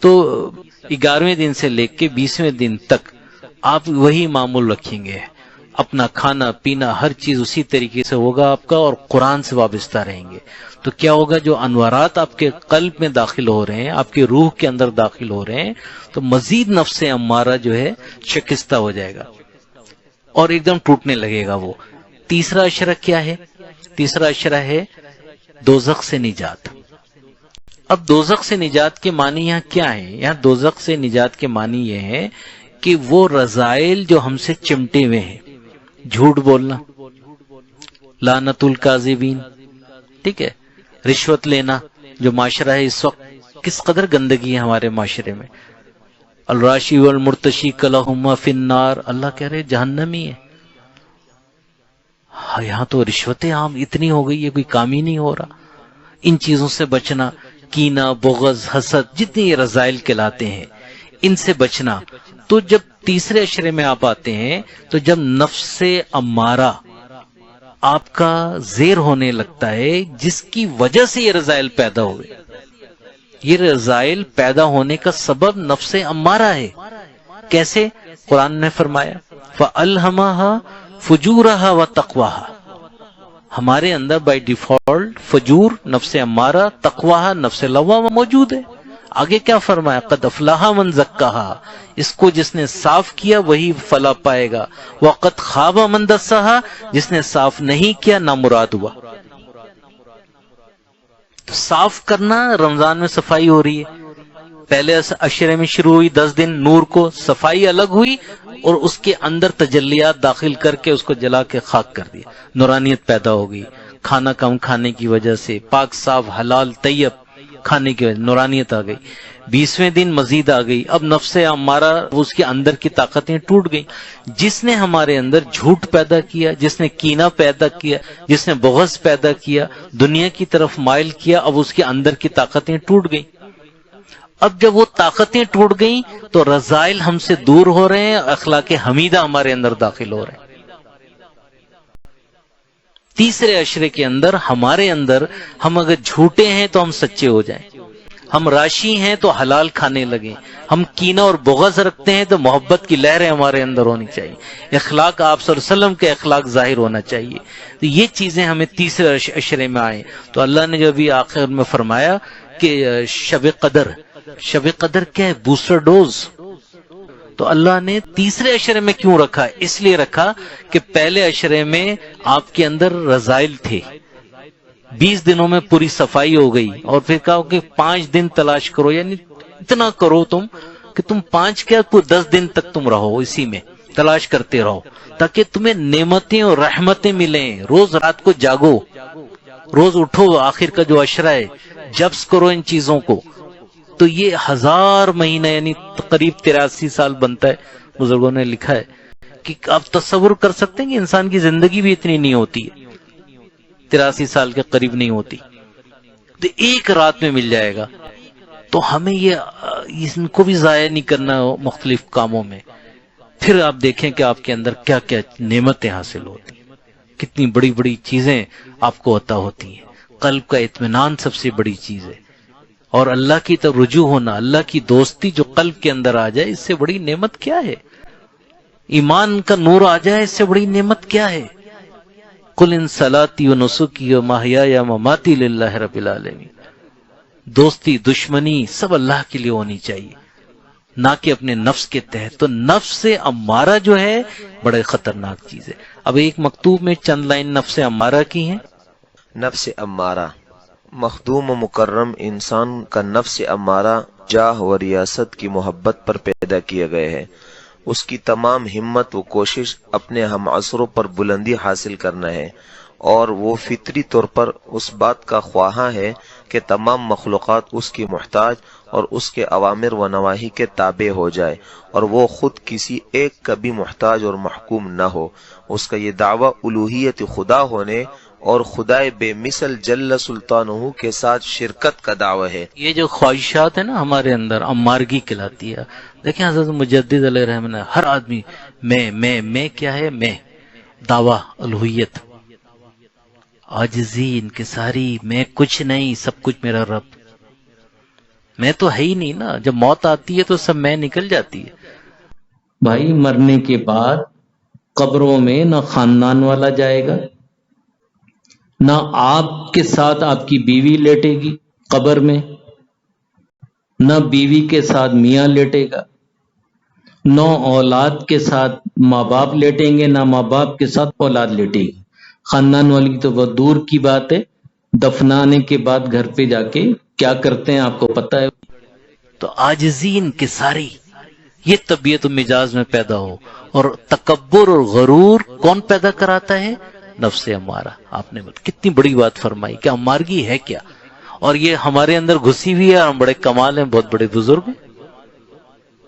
تو 11ویں دن سے لے کے 20ویں دن تک آپ وہی معمول رکھیں گے، اپنا کھانا پینا ہر چیز اسی طریقے سے ہوگا آپ کا، اور قرآن سے وابستہ رہیں گے، تو کیا ہوگا، جو انوارات آپ کے قلب میں داخل ہو رہے ہیں، آپ کی روح کے اندر داخل ہو رہے ہیں، تو مزید نفس امارہ جو ہے شکستہ ہو جائے گا اور ایک دم ٹوٹنے لگے گا وہ۔ تیسرا عشرہ کیا ہے؟ تیسرا عشرہ ہے دوزخ سے نجات۔ اب دوزخ سے نجات کے معنی یہاں کیا ہے؟ یہاں دوزخ سے نجات کے معنی یہ ہے کہ وہ رذائل جو ہم سے چمٹے ہوئے ہیں، جھوٹ بولنا، لعنت الکاذبین، ٹھیک ہے، رشوت لینا، جو معاشرہ ہے اس وقت کس قدر گندگی ہے ہمارے معاشرے میں، الراشی والمرتشی کلہما فی النار، اللہ کہہ رہے جہنمی ہے۔ یہاں تو رشوتیں عام اتنی ہو گئی ہے، کوئی کام ہی نہیں ہو رہا۔ ان چیزوں سے بچنا، کینہ، بغض، حسد، جتنے یہ رذائل کہلاتے ہیں، ان سے بچنا۔ تو جب تیسرے عشرے میں آپ آتے ہیں تو جب نفس امارہ آپ کا زیر ہونے لگتا ہے، جس کی وجہ سے یہ رذائل پیدا ہوئے، یہ رذائل پیدا ہونے کا سبب نفس امارہ ہے۔ کیسے؟ قرآن نے فرمایا فَأَلْهَمَهَا فُجُورَهَا وَتَقْوَاهَا، ہمارے اندر بائی ڈیفالٹ فجور، نفس امارہ، تقواہا، نفس لوامہ موجود ہے۔ آگے کیا فرمایا؟ قد افلاح من زکاہا، اس کو جس نے صاف کیا وہی فلاح پائے گا، وقد خاب من دسہا، جس نے صاف نہیں کیا نامراد ہوا۔ تو صاف کرنا، رمضان میں صفائی ہو رہی ہے، پہلے عشرے میں شروع ہوئی 10 دن نور کو، صفائی الگ ہوئی اور اس کے اندر تجلیات داخل کر کے اس کو جلا کے خاک کر دیا، نورانیت پیدا ہو گئی، کھانا کم کھانے کی وجہ سے، پاک صاف حلال طیب کھانے کی وجہ سے نورانیت آ گئی۔ 20ویں دن مزید آ گئی، اب نفس امارہ اس کے اندر کی طاقتیں ٹوٹ گئی، جس نے ہمارے اندر جھوٹ پیدا کیا، جس نے کینہ پیدا کیا، جس نے بغض پیدا کیا، دنیا کی طرف مائل کیا، اب اس کے اندر کی طاقتیں ٹوٹ گئی۔ اب جب وہ طاقتیں ٹوٹ گئیں تو رذائل ہم سے دور ہو رہے ہیں، اخلاق حمیدہ ہمارے اندر داخل ہو رہے ہیں۔ تیسرے عشرے کے اندر ہمارے اندر ہم اگر جھوٹے ہیں تو ہم سچے ہو جائیں، ہم راشی ہیں تو حلال کھانے لگیں، ہم کینہ اور بغض رکھتے ہیں تو محبت کی لہریں ہمارے اندر ہونی چاہیے، اخلاق آپ صلی اللہ علیہ وسلم کے اخلاق ظاہر ہونا چاہیے. تو یہ چیزیں ہمیں تیسرے عشرے میں آئیں. تو اللہ نے جو بھی آخر میں فرمایا کہ شب قدر کیا ہے؟ Booster dose. تو اللہ نے تیسرے عشرے میں کیوں رکھا؟ اس لیے رکھا کہ پہلے عشرے میں آپ کے اندر رذائل تھے، 20 دنوں میں پوری صفائی ہو گئی، اور پھر کہا کہ 5 دن تلاش کرو، یعنی اتنا کرو تم کہ تم 5 کیا 10 دن تک تم رہو اسی میں تلاش کرتے رہو، تاکہ تمہیں نعمتیں اور رحمتیں ملیں. روز رات کو جاگو، روز اٹھو، آخر کا جو عشرہ ہے جبس کرو ان چیزوں کو. تو یہ 1000 مہینہ یعنی تقریب 83 سال بنتا ہے. بزرگوں نے لکھا ہے کہ آپ تصور کر سکتے ہیں کہ انسان کی زندگی بھی اتنی نہیں ہوتی ہے، 83 سال کے قریب نہیں ہوتی، تو ایک رات میں مل جائے گا. تو ہمیں ان کو بھی ضائع نہیں کرنا مختلف کاموں میں. پھر آپ دیکھیں کہ آپ کے اندر کیا کیا نعمتیں حاصل ہوتی ہیں، کتنی بڑی بڑی چیزیں آپ کو عطا ہوتی ہیں. قلب کا اطمینان سب سے بڑی چیز ہے، اور اللہ کی طرف رجوع ہونا، اللہ کی دوستی جو قلب کے اندر آ جائے، اس سے بڑی نعمت کیا ہے؟ ایمان کا نور آ جائے، اس سے بڑی نعمت کیا ہے؟ قل ان صلاتی و نسکی و محیای و مماتی للہ رب العالمین. دوستی دشمنی سب اللہ کے لیے ہونی چاہیے، نہ کہ اپنے نفس کے تحت. تو نفس امارہ جو ہے بڑے خطرناک چیز ہے. اب ایک مکتوب میں چند لائن نفس امارہ کی ہیں. نفس امارہ، مخدوم و مکرم انسان کا نفس امارہ جاہ و ریاست کی محبت پر پیدا کیا گئے ہے. اس کی تمام ہمت و کوشش اپنے ہم عصروں پر بلندی حاصل کرنا ہے، اور وہ فطری طور پر اس بات کا خواہاں ہے کہ تمام مخلوقات اس کی محتاج اور اس کے اوامر و نواہی کے تابع ہو جائے، اور وہ خود کسی ایک کا بھی محتاج اور محکوم نہ ہو. اس کا یہ دعویٰ الوہیت خدا ہونے اور خدائے بے مثل جل سلطانہ کے ساتھ شرکت کا دعویٰ ہے. یہ جو خواہشات ہیں نا ہمارے اندر، امارگی کہلاتی ہے. دیکھیں حضرت مجدد علیہ رحمہ، ہر آدمی میں کیا ہے؟ میں دعویٰ الوہیت، عاجزی، انکساری، میں کچھ نہیں، سب کچھ میرا رب. میں تو ہے ہی نہیں نا. جب موت آتی ہے تو سب میں نکل جاتی ہے. بھائی مرنے کے بعد قبروں میں نہ خاندان والا جائے گا، نہ آپ کے ساتھ آپ کی بیوی لیٹے گی قبر میں، نہ بیوی کے ساتھ میاں لیٹے گا، نہ اولاد کے ساتھ ماں باپ لیٹیں گے، نہ ماں باپ کے ساتھ اولاد لیٹے گی. خاندان والی تو وہ دور کی بات ہے. دفنانے کے بعد گھر پہ جا کے کیا کرتے ہیں آپ کو پتہ ہے. تو عاجزی، انکساری، یہ طبیعت و مزاج میں پیدا ہو. اور تکبر اور غرور کون پیدا کراتا ہے؟ نفس امارہ. آپ نے کتنی بڑی بات فرمائی کہ امارگی ہے کیا، اور یہ ہمارے اندر گھسی ہوئی ہے. ہم بڑے کمال ہیں، بہت بڑے بزرگ ہیں.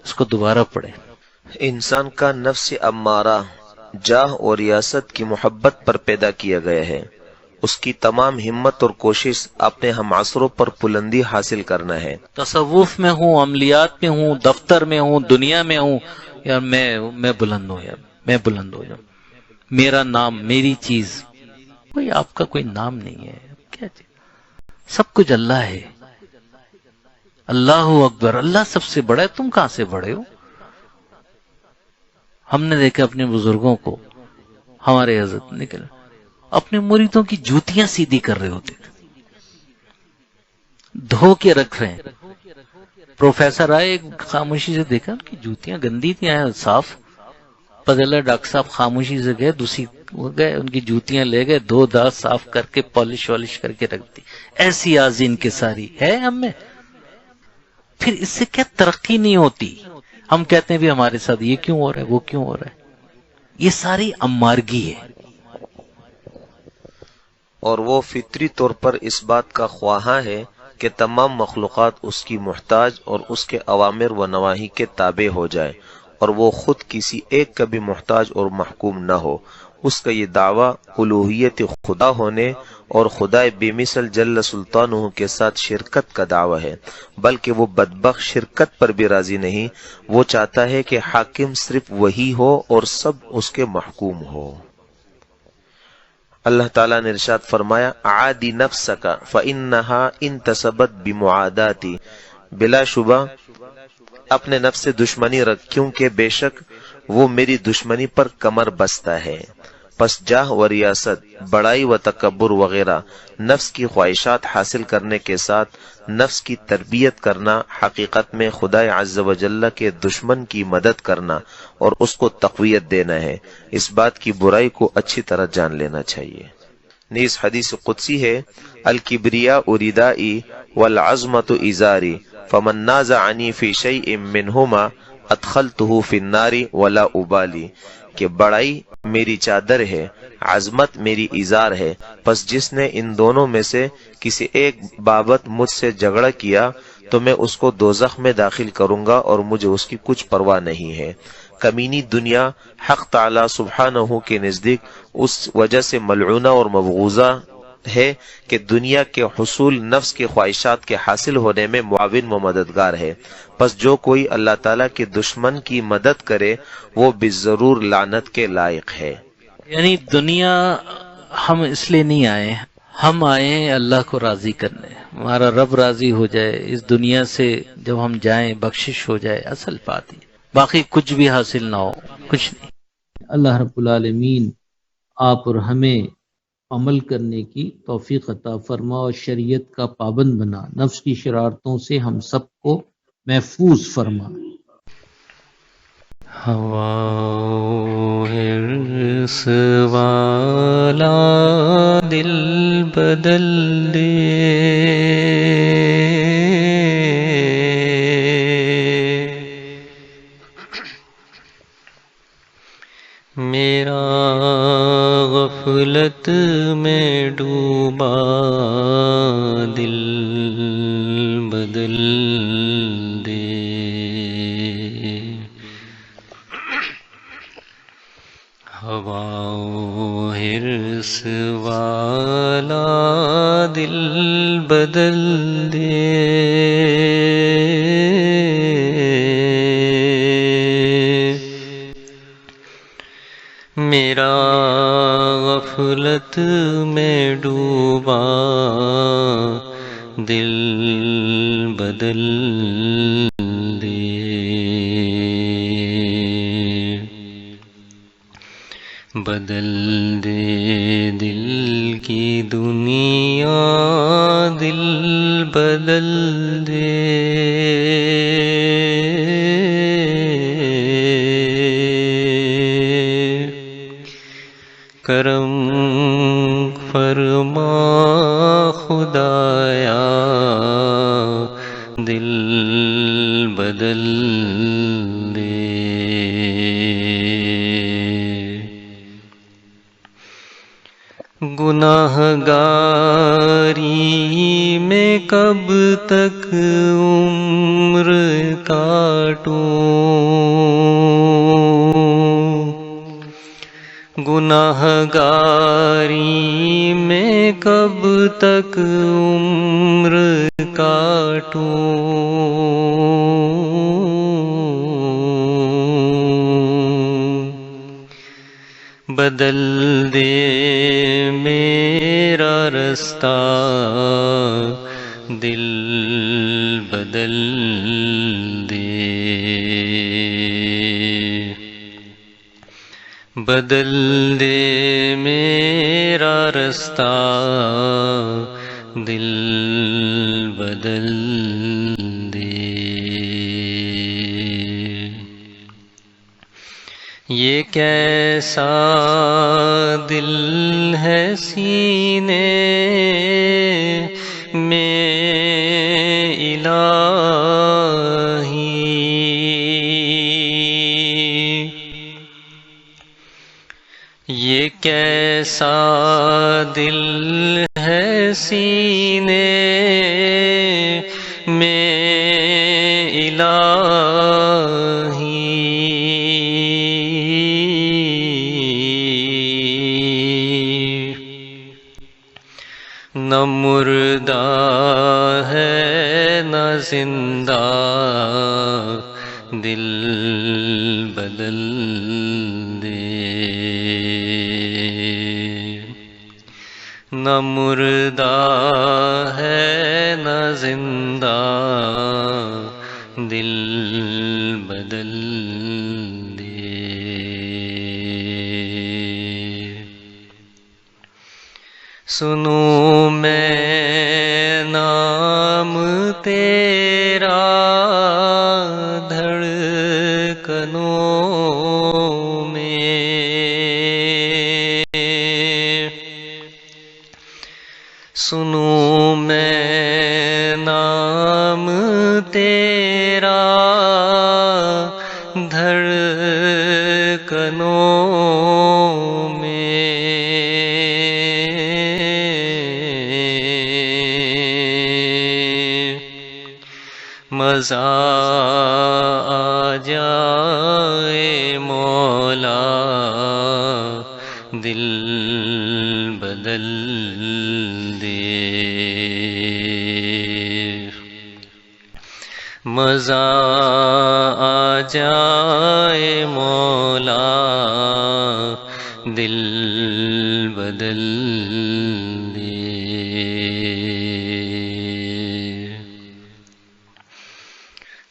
اس کو دوبارہ پڑھیں. انسان کا نفس امارہ جاہ اور ریاست کی محبت پر پیدا کیا گیا ہے. اس کی تمام ہمت اور کوشش اپنے ہم عصروں پر بلندی حاصل کرنا ہے. تصوف میں ہوں، عملیات میں ہوں، دفتر میں ہوں، دنیا میں ہوں، یار میں بلند ہوں، یار میں بلند ہو جاؤں، میرا نام، میری چیز. کوئی آپ کا کوئی نام نہیں ہے. کیا چیز؟ سب کچھ اللہ ہے. اللہ اکبر، اللہ سب سے بڑا ہے. تم کہاں سے بڑے ہو؟ ہم نے دیکھا اپنے بزرگوں کو، ہمارے حضرت نکل اپنے مریدوں کی جوتیاں سیدھی کر رہے ہوتے تھے، دھو کے رکھ رہے ہیں. پروفیسر آئے، خاموشی سے دیکھا ان کی جوتیاں گندی تھی، آئے صاف. پتہ ڈاکٹر صاحب خاموشی سے گئے، دوسری گئے، ان کی جوتیاں لے گئے، دو داس صاف کر کے پالش والش کر کے رکھ دی. ایسی آزین کے ساری ہے ہم میں. پھر اس سے کیا ترقی نہیں ہوتی؟ ہم کہتے ہیں بھی ہمارے ساتھ یہ کیوں ہو رہا ہے، وہ کیوں ہو رہا ہے. یہ ساری امارگی ہے. اور وہ فطری طور پر اس بات کا خواہاں ہے کہ تمام مخلوقات اس کی محتاج اور اس کے اوامر و نواہی کے تابع ہو جائے، اور وہ خود کسی ایک کا بھی محتاج اور محکوم نہ ہو. اس کا یہ دعویٰ الوہیت خدا ہونے اور خدائے بے مثل جل سلطانہ کے ساتھ شرکت کا دعویٰ ہے. بلکہ وہ بدبخت شرکت پر بھی راضی نہیں، وہ چاہتا ہے کہ حاکم صرف وہی ہو اور سب اس کے محکوم ہو. اللہ تعالیٰ نے ارشاد فرمایا عادی نفسک فإنہا انتصبت بمعاداتی، بلا شبہ اپنے نفس سے دشمنی رکھ، کیونکہ بے شک وہ میری دشمنی پر کمر بستہ ہے۔ پس جاہ و ریاست، بڑائی و تکبر وغیرہ نفس کی خواہشات حاصل کرنے کے ساتھ نفس کی تربیت کرنا حقیقت میں خدا عز و جل کے دشمن کی مدد کرنا اور اس کو تقویت دینا ہے۔ اس بات کی برائی کو اچھی طرح جان لینا چاہیے۔ نیز حدیث قدسی ہے الکبریاء ردائی والعظمت ازاری فمن نازعنی فی شیء منہما ادخلتہ فی النار ولا ابالی، کہ بڑائی میری چادر ہے، عظمت میری ازار ہے، پس جس نے ان دونوں میں سے کسی ایک بابت مجھ سے جھگڑا کیا تو میں اس کو دوزخ میں داخل کروں گا اور مجھے اس کی کچھ پرواہ نہیں ہے۔ کمینی دنیا حق تعالی سبحانہ کے نزدیک اس وجہ سے ملعونہ اور مبغوضہ ہے کہ دنیا کے حصول نفس کے خواہشات کے حاصل ہونے میں معاون و مددگار ہے۔ پس جو کوئی اللہ تعالیٰ کے دشمن کی مدد کرے وہ بالضرور لعنت کے لائق ہے۔ یعنی دنیا ہم اس لیے نہیں آئے، ہم آئے ہیں اللہ کو راضی کرنے، ہمارا رب راضی ہو جائے، اس دنیا سے جب ہم جائیں بخشش ہو جائے، اصل بات ہے، باقی کچھ بھی حاصل نہ ہو، کچھ نہیں۔ اللہ رب العالمین آپ اور ہمیں عمل کرنے کی توفیق عطا فرما اور شریعت کا پابند بنا، نفس کی شرارتوں سے ہم سب کو محفوظ فرما۔ ہوا حرص والا دل بدل دے، میرا غفلت میں ڈوبا دل بدل دے، ہوا حرص والا دل بدل دے، میرا غفلت میں ڈوبا دل بدل دے، بدل دے دل کی دنیا، دل بدل دے، کرم فرما خدایا دل بدل دے، گناہ گاری میں کب تک عمر کاٹوں، گناہ گاری میں کب تک عمر کاٹوں، بدل دے میرا رستہ دل بدل دے، بدل دے میرا رستہ دل بدل دے، یہ کیسا دل ہے سینے میں الہی، یہ کیسا دل ہے سینے میں الہی، نہ مردہ ہے نہ زندہ دل بدل دے، نہ مردہ ہے نہ زندہ، دل بدل دے۔ سنوں میں نام تیرا دھڑکنوں میں، سنوں میں نام تیرا دھڑکنوں میں، مزہ آ جائے مولا دل بدل دے۔ مزہ آ جائے مولا دل بدل دے۔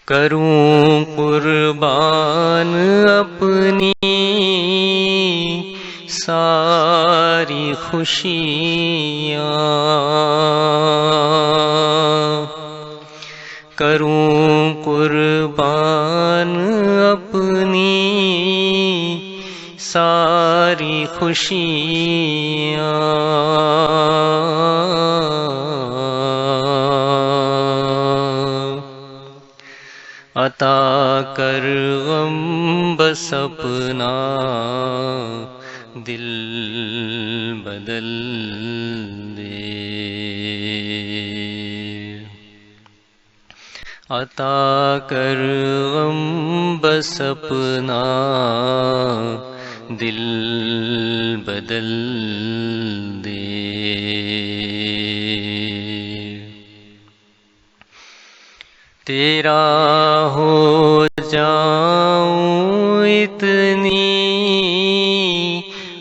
کروں قربان اپنی ساری خوشیاں، کروں قربان اپنی ساری خوشیاں، عطا کر غم بس اپنا دل بدل دے۔ عطا کر غم بس اپنا دل بدل دے۔ تیرا ہو جاؤں اتنی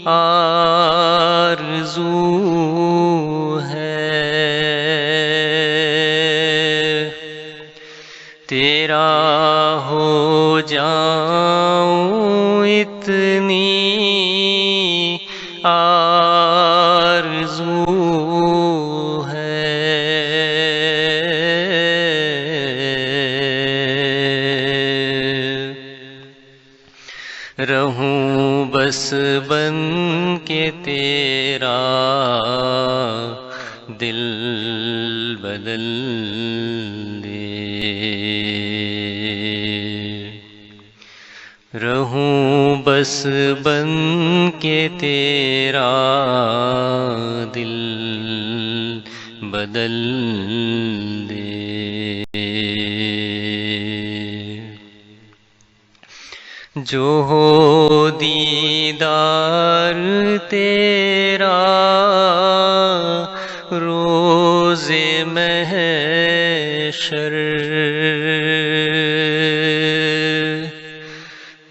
آرزو ہے، تیرا ہو جاؤں اتنی آرزو ہے، رہوں بس بن کے تیرا دل بدل دے۔ رہوں بس بن کے تیرا دل بدل دے۔ جو ہو دیدار تیرا روز محشر،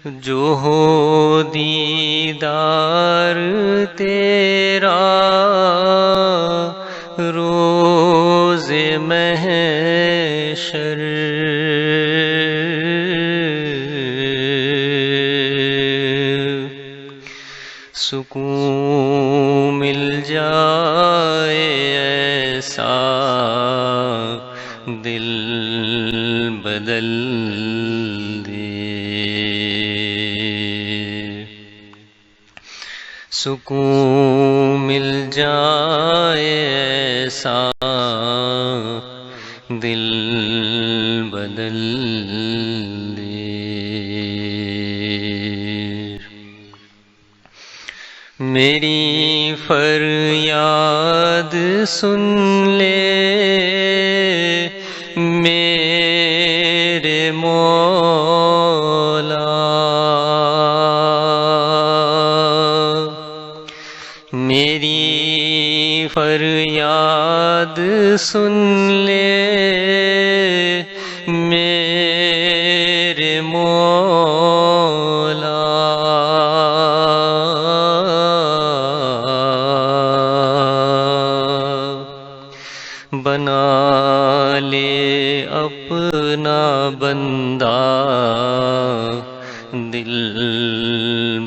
جو ہو دیدار تیرا روز محشر، سکون مل جائے ایسا دل بدل دے۔ سکون مل جائے ایسا دل بدل دے۔ میری فریاد سن لے میرے مولا، میری فریاد سن لے میرے مولا،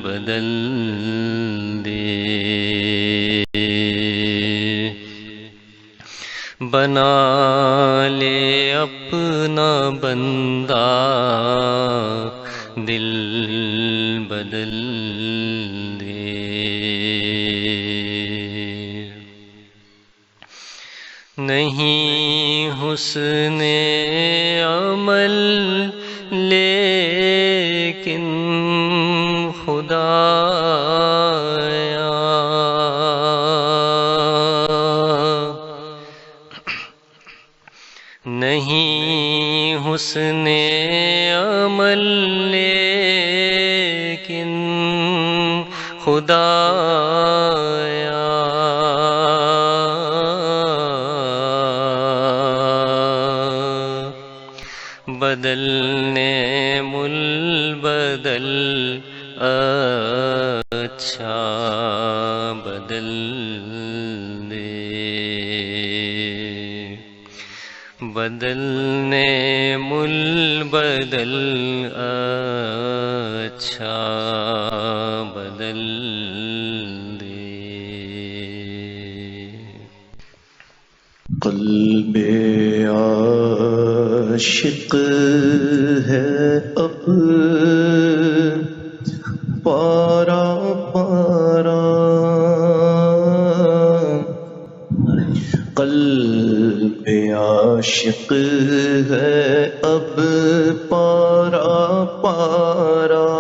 بدل دے، بنا لے اپنا بندہ دل بدل دے، نہیں حسن عمل لیکن خدایا نہیں حسن عمل لیکن خدایا بدلنے ملبدل اچھا بدل دے، بدلنے ملبدل اچھا بدل دے، قلب عاشق ہے اب پارا پارا، قلب عاشق ہے اب پارا پارا،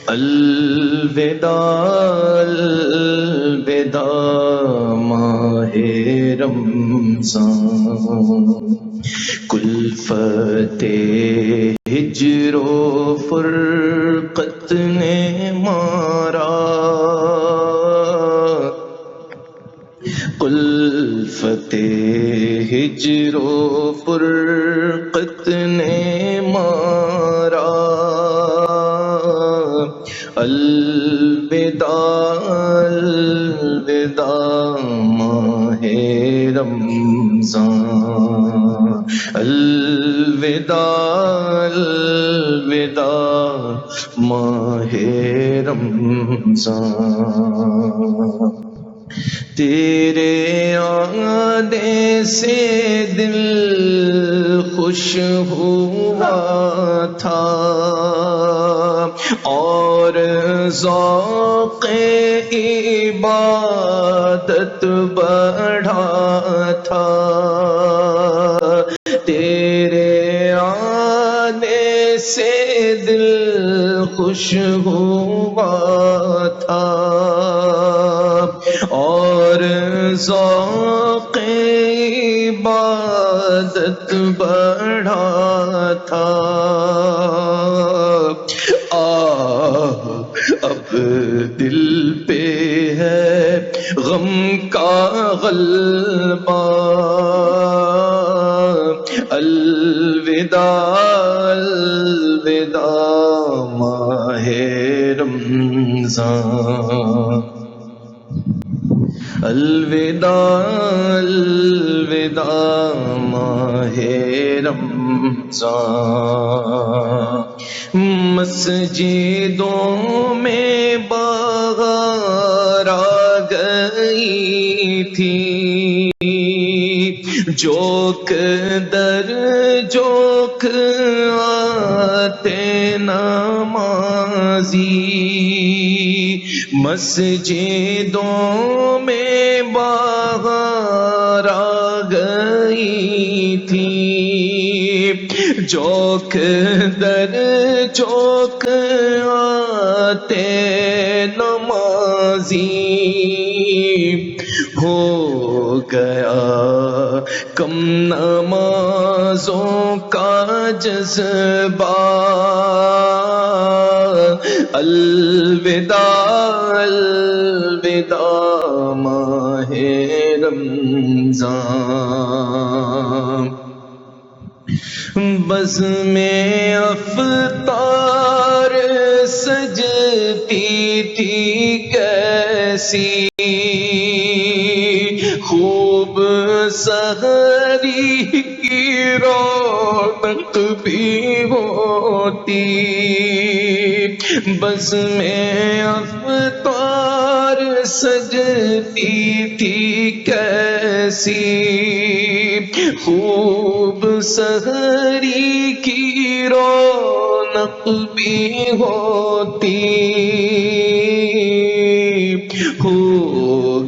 الوداع الوداع ماہ رمضان، کلفت ہجر و فرقت نے مارا، کلفت ہجر و فرقت نے مارا، الوداع الوداع ماہ رمضان، الوداع الوداع ماہ رمضان، تیرے آنے سے دل خوش ہوا تھا اور ذوق عبادت بڑھا تھا، تیرے آنے سے دل خوش ہوا تھا اور ذوق عبادت بڑھا تھا، اب دل پہ ہے غم کا غلبہ، الوداع الوداع ماہ رمضان، الوداع الوداع ماہ رمضان، مسجدوں میں بہار آ گئی تھی، جوک در جوک آتے نمازی، مسجدوں میں بہار آ گئی تھی، جوک در جوک آتے نمازی، ہو گیا کم نمازوں کا جذبہ، الوداع الوداع ماہ رمضان، بزم افطار سجتی تھی کیسی، خوب سحری کی رونق بھی ہوتی، بس میں افطار سجتی تھی کیسی، خوب سحری کی رونق بھی ہوتی، ہو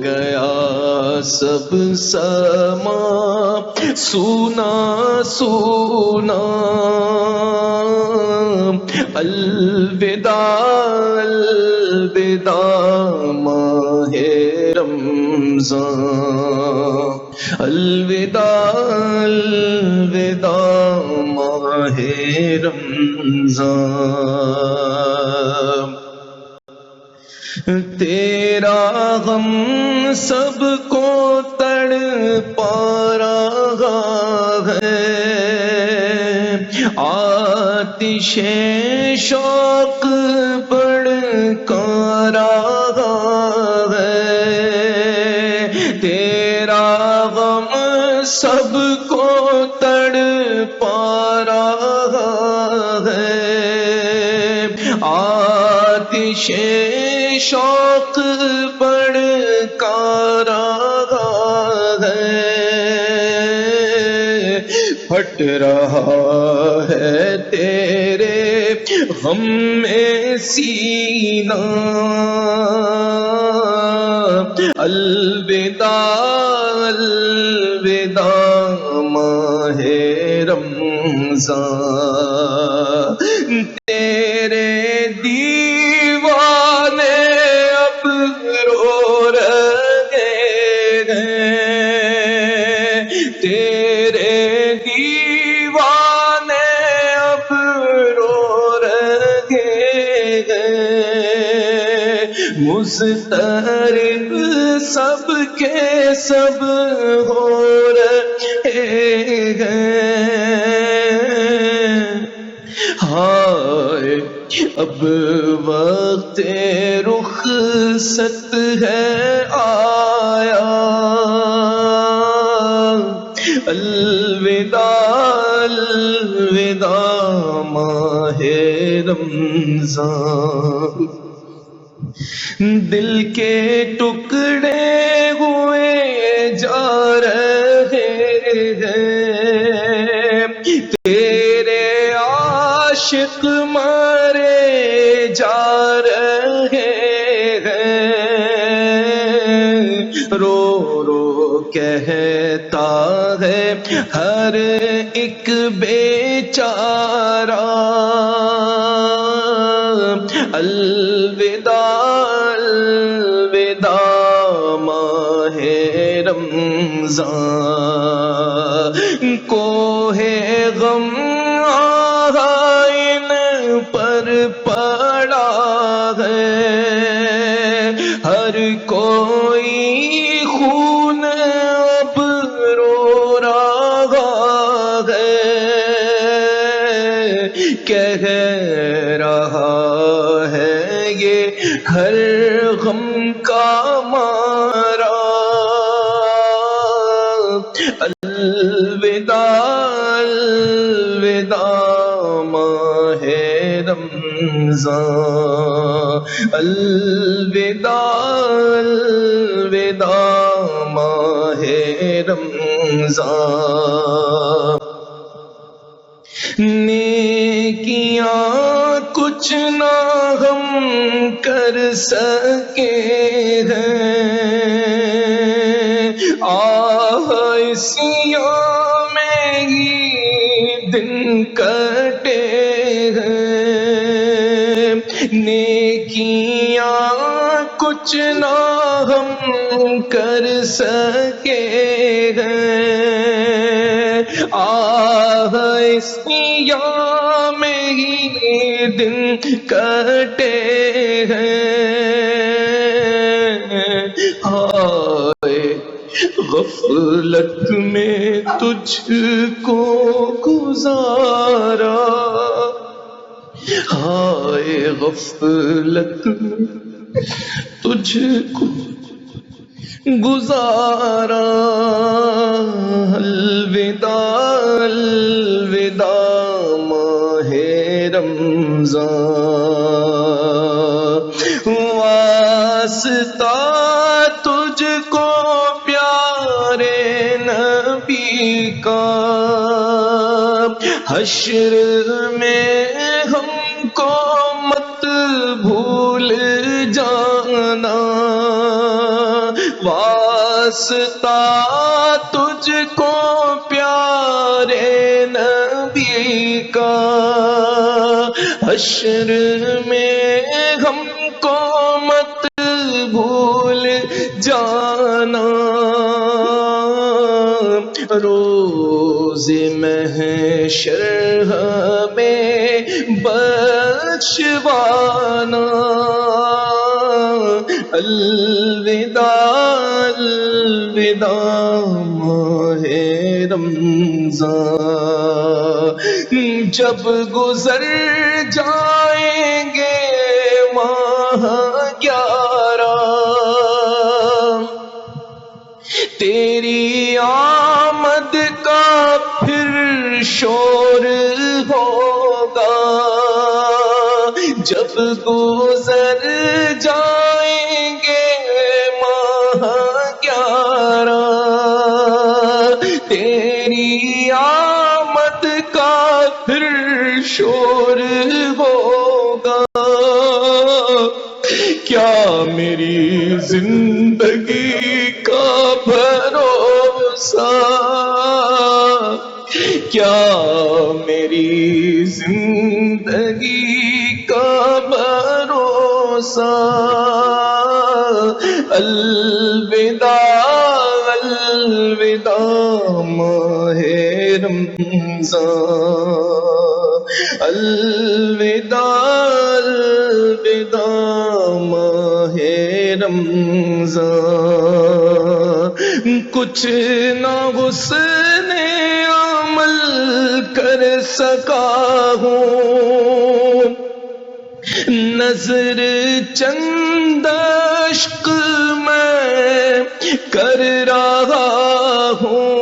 گیا سب سما سونا سونا، الوداع الوداع ماہ رمضان، الوداع الوداع ماہ رمضان، تیرا غم سب کو تڑپا رہا ہے، آتش شوق بھڑکا رہا ہے، تیرا غم سب کو تڑپا رہا ہے، آتش شوق بھڑکا رہا ہے، پھٹ رہا ہے تیرے غم میں سینہ، الوداع الوداع ماہ رمضان، تیرے دیوانے اب رو رہے ہیں، تیرے دیوانے اب رو رہے ہیں، مضطرب سب کے سب ہو رہے ہیں، ہائے اب وقت رخصت ہے آیا، الوداع الوداع ماہ رمضان، دل کے ٹکڑے ہوئے جا رہے ہیں، تیرے عاشق مارے جا رہے ہیں، رو رو کہتا ہے ہر ایک بیچارہ، الوداع الوداع ماہ رمضان، کوہ غم آئین پر پڑا ہے، ہر کوئی خون اب رو رہا ہے، کہہ رہا ہے یہ ہر غم کا مارا، الوداع الوداع ماہ رمضان، الوداع الوداع ماہ رمضان، نیکیاں کچھ نہ ہم کر سکے ہیں، آسیاں میں ہی دن کٹے ہیں، نیکیاں کچھ نہ ہم کر سکے ہیں، آسیاں میں ہی دن کٹے ہیں، ہائے غفلت میں تجھ کو گزارا، ہائے غفلت میں تجھ کو گزارا، الوداع الوداع ماہ رمضان، واسطہ تجھ کو پیارے نبی کا، حشر میں ہم کو مت بھول جانا، واسطہ تجھ کو پیارے نبی کا، حشر میں ہم کو مت بھول جانا، روز محشر ہمیں بخشوانا، الوداع الوداع ماہ رمضان، جب گزر جائیں گے ماہ 11، تیری آمد کا پھر شور ہوگا، جب گزر جائیں گے ماہ 11، تیری آمد کا پھر شور ہوگا، کیا میری زندگی کا بھروسہ، کیا میری زندگی کا بھروسہ، الوداع الوداع ماہ رمضان، الوداع الوداع ماہ رمضان، کچھ نہ حسن عمل کر سکا ہوں، نظر چند اشک میں کر رہا ہوں،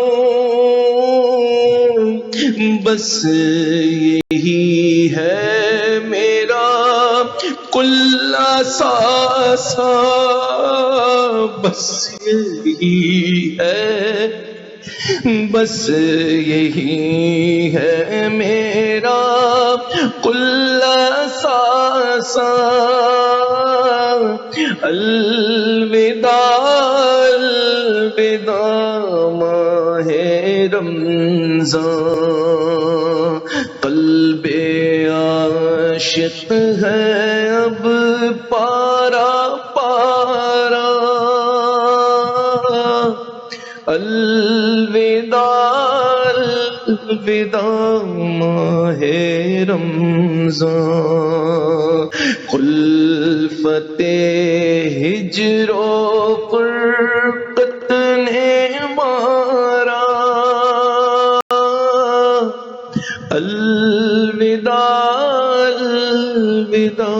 بس یہی ہے میرا کل اثاثہ، بس یہی ہے، بس یہی ہے میرا کل اثاثہ، الوداع الوداع ماہ رمضان، قلب عاشق ہے اب پارا پارا، الوداع الوداع ماہ رمضان، خلفت ہجر و فرقت نے مارا، الوداع الوداع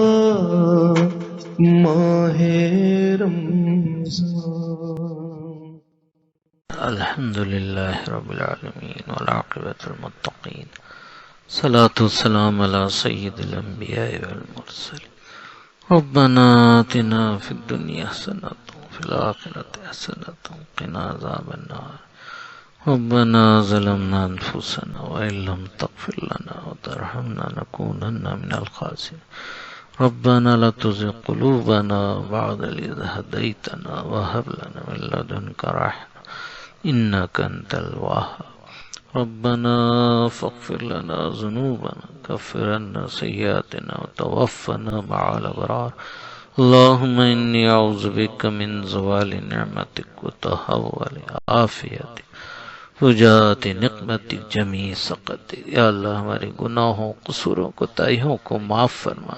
ماہ رمضان۔ الحمدللہ رب العالمین والعاقبۃ للمتقین، صلاۃ والسلام علی سید الانبیاء والمرسلین، ربنا آتنا فی الدنیا حسنۃ وفی الآخرۃ حسنۃ وقنا عذاب النار، ربنا ظلمنا انفسنا وإن لم تغفر لنا وترحمنا لنكونن من الخاسرين، ربنا لا تزغ قلوبنا بعد إذ هديتنا وهب لنا من لدنك رحمة إنك أنت الوهاب، ربنا فاغفر لنا ذنوبنا كفر عنا سيئاتنا وتوفنا مع الأبرار، اللهم إني أعوذ بك من زوال نعمتك وتحول عافيتك وجاءت نقمتك جميع سخطك، یا اللہ ہمارے گناہوں قصوروں کوتاہیوں کو معاف فرما،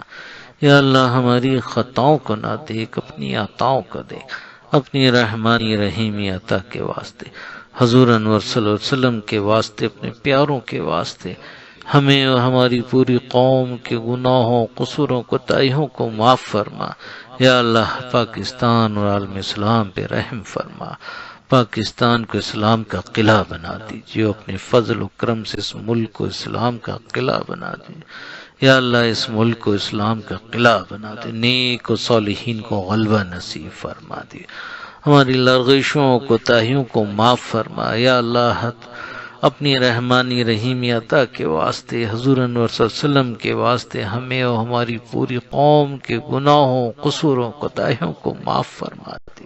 یا اللہ ہماری خطاؤں کو نہ دیکھ، اپنی عطاؤں کو دیکھ، اپنی رحمانی رحیمی عطا کے واسطے، حضور انور صلی اللہ علیہ وسلم کے واسطے، اپنے پیاروں کے واسطے ہمیں اور ہماری پوری قوم کے گناہوں قصوروں کوتاہیوں کو معاف فرما، یا اللہ پاکستان اور عالم اسلام پہ رحم فرما، پاکستان کو اسلام کا قلعہ بنا دیجیے، اپنے فضل و کرم سے اس ملک کو اسلام کا قلعہ بنا دیجیے، یا اللہ اس ملک کو اسلام کا قلعہ بنا دے، نیک و صالحین کو غلبہ نصیب فرما دے، ہماری لرزشوں کوتاہیوں کو معاف فرما۔ یا اللہ اپنی رحمانی رحیمی عطا کے واسطے، حضور انور صلی اللہ علیہ وسلم کے واسطے ہمیں اور ہماری پوری قوم کے گناہوں، قصوروں، کوتاہیوں کو معاف فرما دے،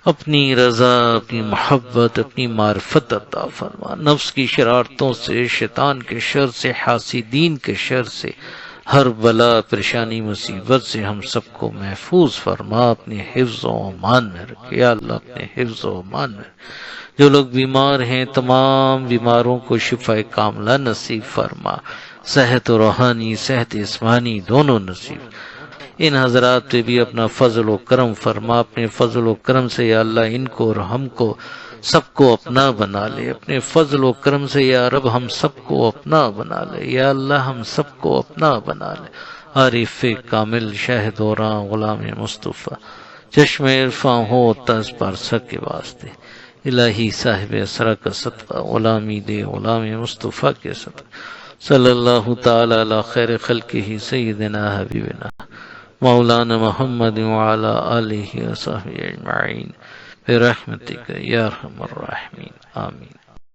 اپنی رضا، اپنی محبت، اپنی معرفت عطا فرما، نفس کی شرارتوں سے، شیطان کے شر سے، حاسدین کے شر سے، ہر بلا پریشانی مصیبت سے ہم سب کو محفوظ فرما، اپنے حفظ و امان میں رکھ۔ یا اللہ اپنے حفظ و امان میں رکھ۔ جو لوگ بیمار ہیں تمام بیماروں کو شفا کاملہ نصیب فرما، صحت و روحانی، صحت جسمانی دونوں نصیب۔ ان حضرات پہ بھی اپنا فضل و کرم فرما، اپنے فضل و کرم سے یا اللہ ان کو اور ہم کو سب کو اپنا بنا لے، اپنے فضل و کرم سے یا رب ہم سب کو اپنا بنا لے، یا اللہ ہم سب کو اپنا بنا لے۔ عارف کامل شاہد اوراں غلام مصطفیٰ چشم عرفاں ہو تاج پارسا کے واسطے، الہی صاحب اسرا کا صدقہ، غلامی دے غلام مصطفیٰ کے صدقہ، صلی اللہ تعالی علی خیر خلقہ سیدنا حبیبنا مولانا محمد وعلی آلہ وصحبہ اجمعین برحمتک یا ارحم الراحمین، آمین۔